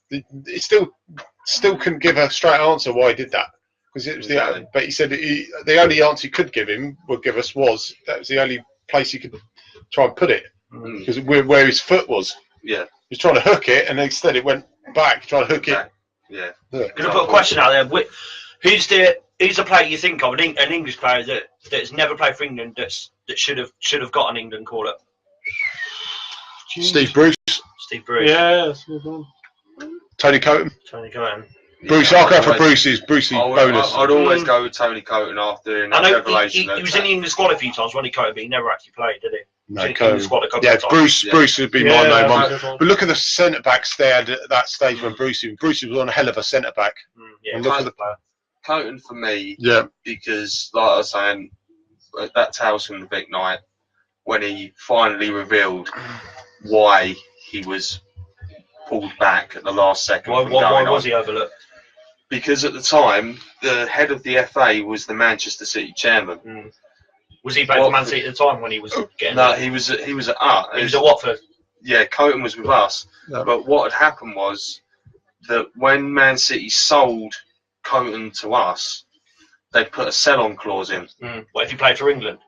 he still couldn't give a straight answer why he did that because it was but he said the only answer he could give us was that was the only place he could try and put it because where his foot was. Yeah. He was trying to hook it, and instead it went back, trying to hook it. Yeah. Going to put a question out there. Who's the player you think of, an English player that's never played for England that should have got an England call up? Steve Bruce. Steve Bruce. Yeah, that's a good one. Tony Coton. Tony Coton. Bruce, I'll go for Bruce's bonus. I'd always go with Tony Coton after in that revelation. He was in the England squad a few times, Ronnie Coton, but he never actually played, did he? No, Coton. Bruce would be my name. But look at the centre backs they had at that stage when Bruce was on a hell of a centre back. Yeah, look at the player. Coton for me, because like I was saying, that Tales from the Big Night, when he finally revealed why he was pulled back at the last second. Why was he overlooked? Because at the time, the head of the FA was the Manchester City chairman. Was he playing for Man City at the time when he was getting? No, he was at He was at Watford. Yeah, Coton was with us. Yeah. But what had happened was that when Man City sold Coton to us, they put a sell-on clause in. What if he played for England?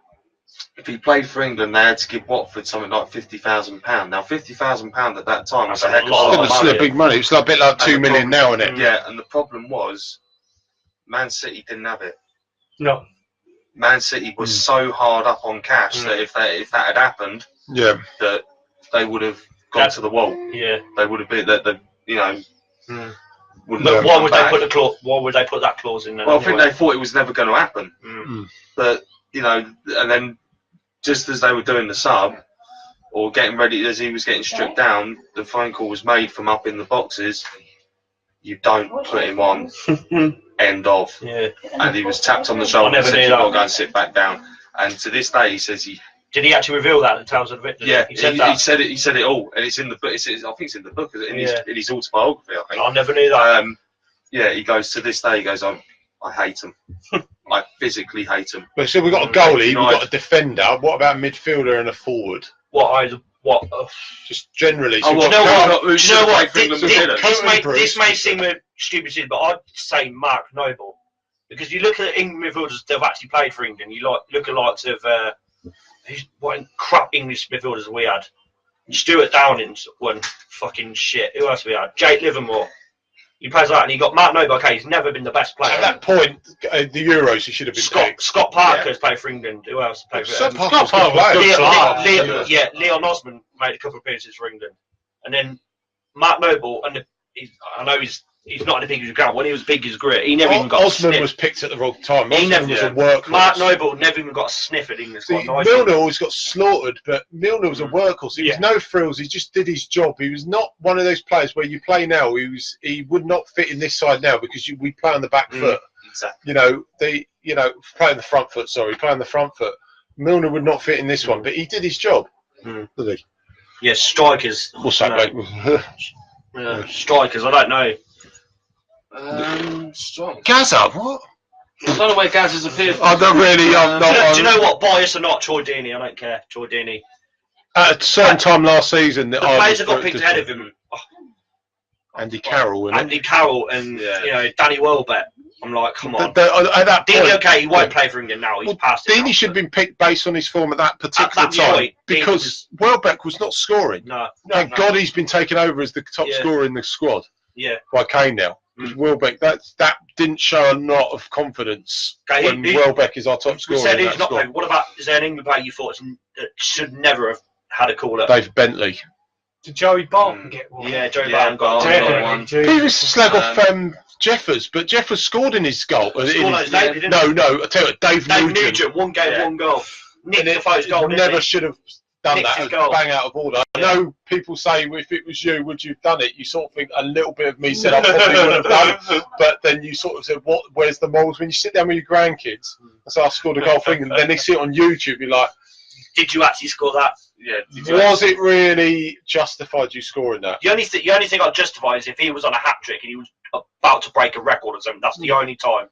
If he played for England, they had to give Watford something like £50,000. Now, £50,000 at that time was a heck of a lot of money. Big money. It's like a bit like 2 million now, isn't it? Yeah, and the problem was, Man City didn't have it. No. Man City was so hard up on cash that if that had happened, that they would have gone to the wall. Yeah, they would have been that. But why would they put the clause? Why would they put that clause in? Well, I think they thought it was never going to happen. But and then just as they were doing the sub or getting ready, as he was getting stripped down, the phone call was made from up in the boxes. You don't put him on. End of. Yeah. And he was tapped on the shoulder and said, "You've got to go and sit back down." And to this day, he says he. Did he actually reveal that in Tales of the Victor? Yeah, he said it. He said it all, and it's in the book. I think it's in the book, in his autobiography. I think. I never knew that. Yeah, he goes to this day. He goes, I hate him. I physically hate him. But so we've got a goalie, we've got a defender. What about a midfielder and a forward? Just generally. Do you know what? This may seem a stupid thing, but I'd say Mark Noble, because you look at England midfielders that have actually played for England. You look at likes of what crap English midfielders we had. Stuart Downing's one fucking shit. Who else we had? Jake Livermore. He plays like that, and you got Mark Noble. Okay, he's never been the best player. At that point, the Euros, he should have been Scott Parker's played for England. Who else played for England? Scott Parker. Leon Osman made a couple of appearances for England, and then Mark Noble. And I know he's not as big as you ground. When he was big as grit, he never even got Osman a sniff. was picked at the wrong time. Osman was a workhorse. Mark Noble never even got a sniff at England. Milner always got slaughtered, but Milner was a workhorse. He was no frills. He just did his job. He was not one of those players where you play now. He would not fit in this side now because we play on the back foot. Exactly. Play on the front foot. Sorry, play on the front foot. Milner would not fit in this one, but he did his job. Did he? Yeah, strikers. What's that, mate? Strikers. I don't know. Gaza, what? I don't know where Gaz has appeared. I don't really. Do you know what? Bias or not, Troy Deeney. I don't care. Troy Deeney. At a certain time last season, the players that got picked ahead of him. Andy Carroll, and Danny Welbeck. I'm like, come on. At that point, Deeney, okay, he won't play for England now. He's past it. Deeney should have been picked based on his form at that particular time because Welbeck was not scoring. No. Thank God he's been taken over as the top scorer in the squad. Yeah. By Kane now. Welbeck, that didn't show a lot of confidence when Welbeck is our top scorer. Said he's not playing. What about, is there an England player you thought should never have had a call up? Dave Bentley. Did Joey Barton get one? Yeah, Joey Barton got one. He was slag off Jeffers, but Jeffers scored in his goal. No, I tell you what, Dave Nugent. One game, one goal. Nick Defoe's goal. Never should have done that. Bang out of order. I know people say, if it was you, would you have done it? You sort of think a little bit of me said I probably would have done it, but then you sort of said, where's the morals? When you sit down with your grandkids and say, I scored a goal for England, then they see it on YouTube, you're like, did you actually score that? Yeah. Was it really justified you scoring that? The only thing I'd justify is if he was on a hat-trick and he was about to break a record or something. That's the only time.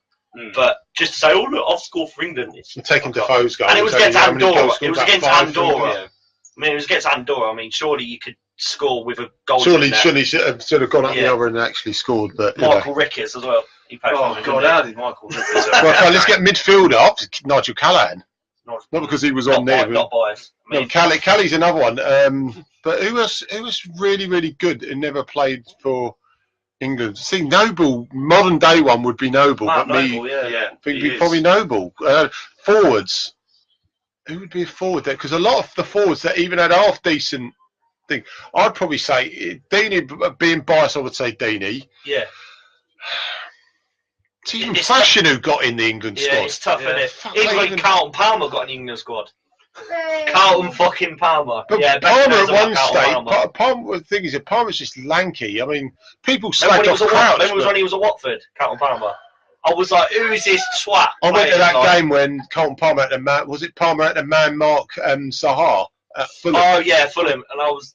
But just to say, oh look, I've scored for England. I'm taking Defoe's goal. And it was against Andorra. It was against Andorra. I mean, it was against Andorra. I mean, surely you could score with a goal. Surely should have gone up the other and actually scored. But Michael Rickers as well. He played for God, how did Michael Rickers? Right, let's get midfielder up. Nigel Callaghan. Not because he was on there. Not biased. No, Callie's another one. But who was really, really good and never played for England. See, Noble, modern day one would be Noble, but Noble, me, I think it'd be probably Noble. Forwards, who would be a forward there? Because a lot of the forwards that even had half decent thing, I'd probably say Deeney. Being biased, I would say Deeney. Yeah. It's even Fashion who got in the England squad. Yeah, it's tough, isn't it? Even when Carlton Palmer got in the England squad. Carlton fucking Palmer. But Palmer at one stage, Palmer, the thing is, Palmer's just lanky. I mean, people slagged off Crouch. Remember when he was at Watford, Carlton Palmer? I was like, who is this twat? I went to that game when Carlton Palmer had the Palmer had the man mark Sahar at Fulham? Oh yeah, Fulham, and it was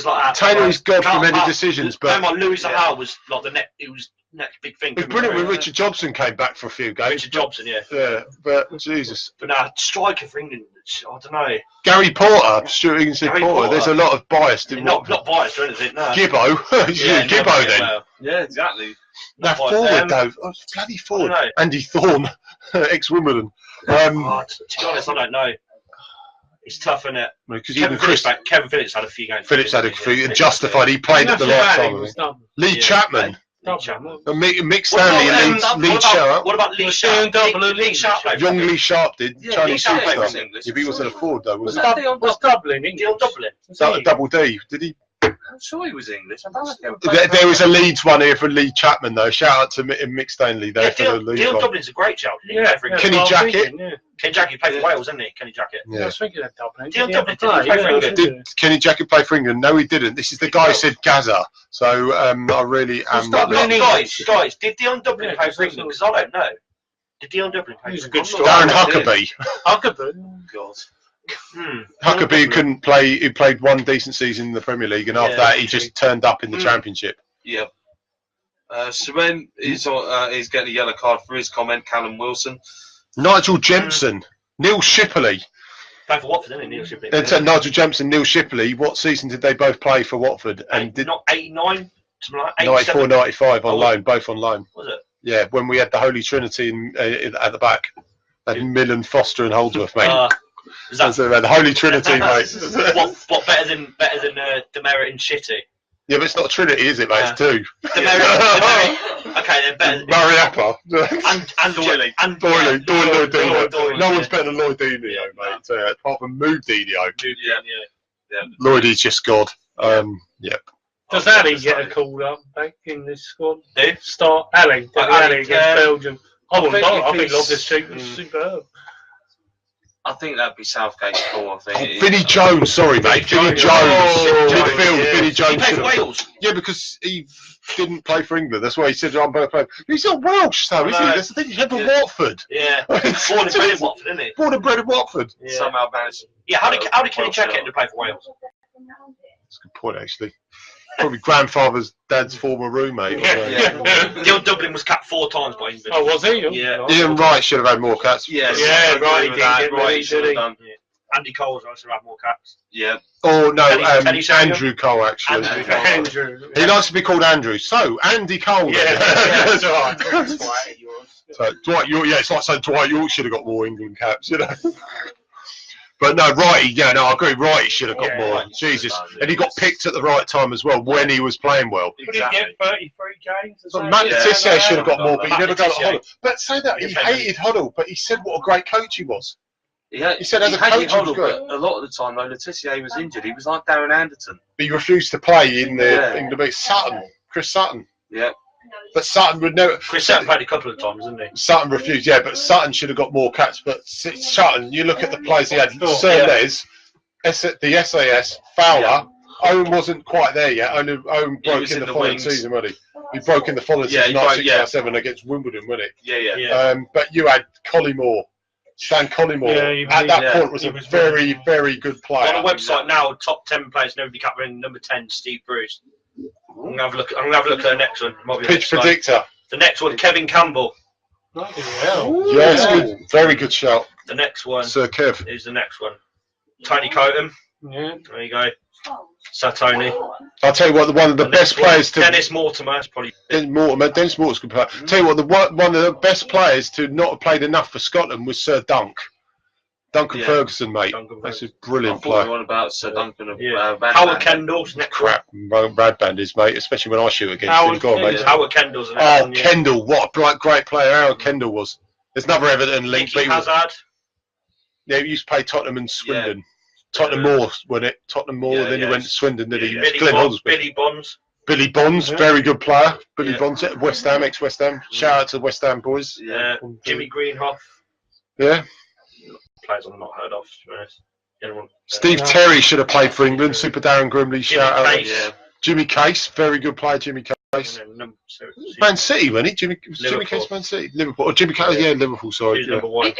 like that. Taylor is God from any decisions, but Louis Sahar was like it was next big thing. It was brilliant when Richard Jobson came back for a few games. Richard Jobson, yeah, but Jesus. But now striker for England, I don't know. Gary Porter, Stuart Higginson Porter. There's a lot of bias. Not biased or anything. No. Gibbo, Gibbo then. Well. Yeah, exactly. Now forward though, bloody forward. Andy Thorne, ex-Wimbledon. To be honest, I don't know. It's tough, isn't it? Kevin Phillips had a few games. Phillips had a few, justified. He played at the right time. Lee Chapman. Mick Stanley and Lee Sharp. What about Lee Sharp? Lee Sharp. Young Lee Sharp did. Chinese superstar. If he wasn't a forward though, was Dublin? Dion Dublin. Double D. Did he? I'm sure he was English. There was a Leeds one here for Lee Chapman though. Shout out to Mick Stanley there for the Leeds. Dion Dublin's a great shout. Kenny Jackett. Kenny Jackett played for Wales, didn't he? Kenny Jackett. Yeah. I was thinking of Dublin. Dion Dublin did play for England. Did Kenny Jackett play for England? No, he didn't. This is the guy who said Gaza. So I really am. Guys, did Dion Dublin play for England? Because I don't know. Did Dion Dublin play for England? Darren Huckabee. God. Huckabee couldn't play. He played one decent season in the Premier League, and after that, he just turned up in the Championship. Yeah. Seren is getting a yellow card for his comment. Callum Wilson, Nigel Jempson, Neil Shipley. Played for Watford, didn't he? Neil Shipley. Nigel Jempson, Neil Shipley. What season did they both play for Watford? And did not 89, something like 94, 95 on loan, both on loan. Was it? Yeah, when we had the Holy Trinity at the back, had Millen, Foster, and Holdsworth, mate. That's the Holy Trinity, mate. What better than Demerit and Shitty? Yeah, but it's not a Trinity, is it, mate? It's two. Demerit. Okay, they're better. Mariappa. And Doyle. No one's better than Lloydinho, mate. Apart from Moobdeanio. Yeah. Lloyd is just God. Yep. Does Ali get a call up back in this squad? Who? Start Ali against Belgium. I think Loftus-Cheek was superb. I think that'd be Southgate's call. I think. Vinnie Jones, sorry mate. Vinnie Jones, midfield. Vinnie Jones. He played for Wales. Yeah, because he didn't play for England. That's why he said I'm going to play. He's not Welsh, though, is he? That's the thing. He's for Watford. Yeah, born and bred in Watford, isn't he? Born and bred in Watford. Yeah. Somehow managed. Yeah, how did Kenny Jackett get to play for Wales? That's a good point, actually. Probably grandfather's dad's former roommate. Dion Dublin was capped 4 times by England. Oh, was he? Yeah. Ian Wright should have had more caps. Yes. Yeah, right. He should have done. Andy Cole should have had more caps. Yeah. Oh no, Andrew Cole actually. Andrew. He likes to be called Andrew. So Andy Cole. Yeah, that's right. So Dwight York. Yeah, it's like saying Dwight York should have got more England caps, you know. But no, Wrighty, yeah, no, I agree. Wrighty should have got more. Jesus, and he got picked at the right time as well when he was playing well. Did he get 33 games? So Matt Letizia should have got more, but he never got a Huddle. But say that he hated Huddle, but he said what a great coach he was. He said as a coach he was great. But a lot of the time, though, Letizia was injured. He was like Darren Anderton. But he refused to play in the Sutton, Chris Sutton. Yeah. But Sutton would never. Chris Sutton played a couple of times, didn't he? Sutton refused, yeah, but Sutton should have got more caps. But Sutton, you look at the players he had. Sir Les, the SAS, Fowler. Owen wasn't quite there yet. Owen broke in the following season, wasn't he? He broke in the following season, 1967 against Wimbledon, wasn't it? Yeah. But you had Collymore. Stan Collymore at that point was a very, very good player. On the website now, top 10 players nobody capturing. Number 10, Steve Bruce. I'm gonna have a look at the next one. Pitch predictor. The next one, Kevin Campbell. Yes, good. Very good shout. The next one, Sir Kev, is the next one. Tony Cotham. Yeah. There you go. Sir Tony. I'll tell you what, one of the best players to Dennis Mortimer is probably. Dennis Mortimer's good player. Tell you what, one of the best players to not have played enough for Scotland was Sir Dunk. Duncan Ferguson, mate. That's a brilliant player. One about Sir Duncan of Howard Kendall's next crap. Radband is, mate, especially when I shoot against him. Go on, mate. Howard Kendall's an Kendall, what a great player Howard Kendall was. There's another Everton link. Hazard. Yeah, he used to play Tottenham and Swindon. Yeah. Tottenham Moore, wasn't it? Tottenham Moore, then he went to Swindon, did he? Billy Bonds. Billy Bonds, very good player. Billy Bonds at West Ham, ex-West Ham. Shout out to the West Ham boys. Yeah. Jimmy Greenhoff. Yeah. Players I've not heard of, to be honest. Steve Terry should have played for England. Super Darren Grimley, shout out. Jimmy Case, very good player, Jimmy Case. Man City, wasn't he? Jimmy Case, Man City. Liverpool. Oh, Jimmy Case, Liverpool, sorry. Number one.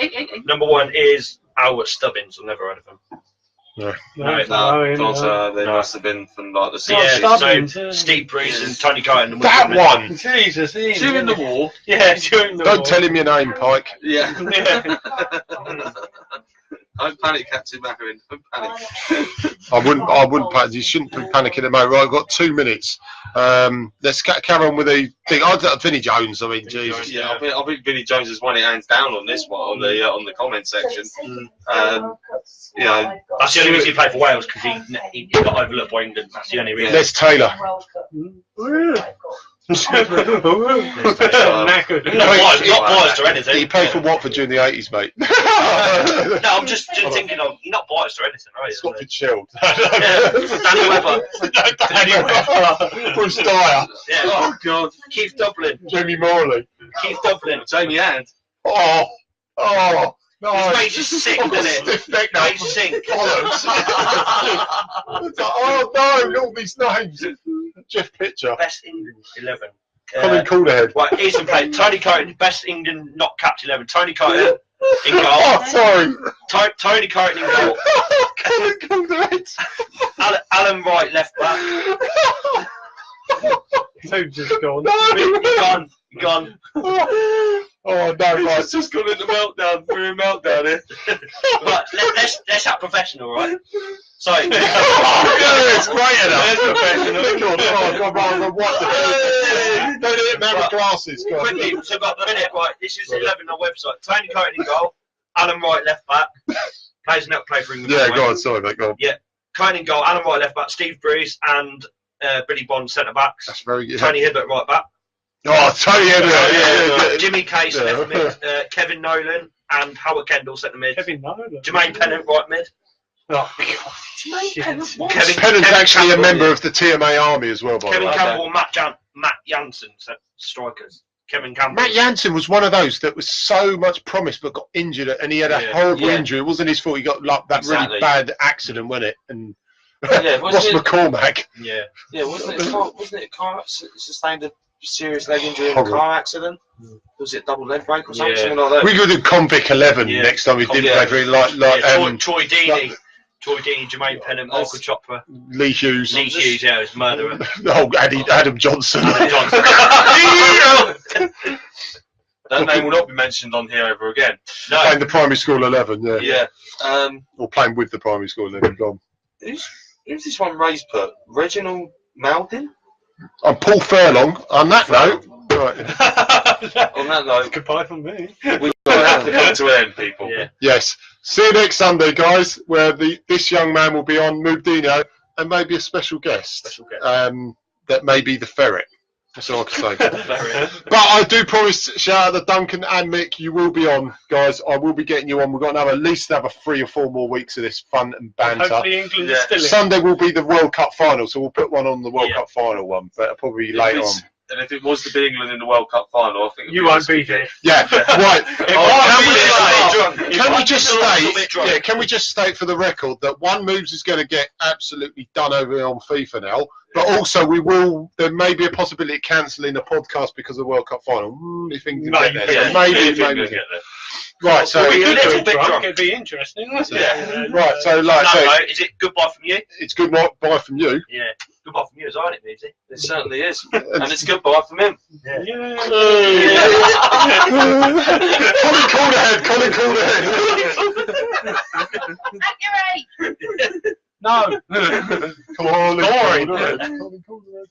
Number one is Albert Stubbins. I've never heard of him. No. They must have been from like the 60s. Steve Bruce and Tony Cohen. That one! Jesus, during the war. Yeah, during the war. Don't tell him your name, Pike. Yeah. Don't panic, Captain Macarin. Don't panic. I wouldn't panic. You shouldn't be panicking, mate. Right, I've got 2 minutes. Let's carry on with the thing. Vinnie Jones, I mean, Jesus. Yeah, I think Vinnie Jones has won it hands down on this one, on the comment section. You know, that's the only reason he played for Wales, because he got overlooked by England. That's the only reason. Les Taylor. Not biased or anything. He played for Watford during the 80s, mate. No, I'm just thinking of, you're not biased or anything, right? Scott Fitzgerald. Danny Webber. Bruce Dyer. Yeah. Oh, God. Keith Dublin. Jamie Morley. Keith Dublin. Jamie Hand. Oh. No. His face is sick, isn't it? Stiff neck now. Face sick. Oh, no, all these names. Jeff Pitcher. Best England 11. Colin Calderhead. Right, he's been playing. Tony Coton, best England not capped 11. Tony Coton in goal. Oh, sorry. Tony Coton in goal. Colin Calderhead. Alan Wright, left back. Dude's just gone. No. Gone. Oh, no, right. He's just gone into meltdown. We're in meltdown here. Right, let's have professional, right? So, it's great enough. Don't hit man with glasses. Quickly, so about the minute, right? This is 11 on the website. Tony Coton in goal. Alan Wright, left back. Plays now play for England. Yeah, go on. Sorry, mate. Go on. Yeah, Coton in goal. Alan Wright, left back. Steve Bruce and Billy Bond, centre backs. That's very good. Tony Hibbert, right back. Oh, Tony Hibbert. Yeah. Jimmy Case, left mid. Kevin Nolan and Howard Kendall, centre mid. Kevin Nolan. Jermaine Pennant, right mid. Oh, God. Pennant's actually a member of the TMA army as well, by the way. Kevin Campbell, Matt Jansen, strikers. Kevin Campbell. Matt Jansen was one of those that was so much promised but got injured, and he had a horrible injury. It wasn't his fault. He got like that really bad accident, wasn't it? And Ross McCormack. Yeah, wasn't it a car sustained a serious leg injury in a car accident? Was it double leg break or something like that? We could do Convict 11 next time. We didn't play very Troy Deeney. Troy Deeney, Jermaine Pennant, Michael Chopra. Lee Hughes. Lee Hughes, yeah, was murderer. Adam Johnson. That name will not be mentioned on here ever again. No. Playing the primary school 11, yeah. Or playing with the primary school 11, gone. Who's this one Ray's put? Reginald Maldin? I'm Paul Furlong. On that note, right. On that note, goodbye from me. We've got to come to an end, people. Yeah. Yes. See you next Sunday, guys, where this young man will be on Moobdeanio and maybe a special guest. That may be the ferret. That's all I can say. But I do promise, shout out to Duncan and Mick, you will be on, guys. I will be getting you on. We've got at least 3 or 4 more weeks of this fun and banter. Hopefully England is still in. Sunday will be the World Cup final, so we'll put one on the World Cup final one, but probably later on. And if it was to be England in the World Cup final, I think you won't be there. Yeah, right. Can we just state for the record that one moves is going to get absolutely done over on FIFA now, but also there may be a possibility of cancelling a podcast because of the World Cup final. If things get there. Maybe. Right, so it'd be interesting, wouldn't it? Right, so is it goodbye from you? It's goodbye from you. Yeah. Goodbye from you as well, isn't it? It certainly is. And it's goodbye from him. Yeah. Colin Calderhead. Accurate. No. Come on, Colin Calderhead.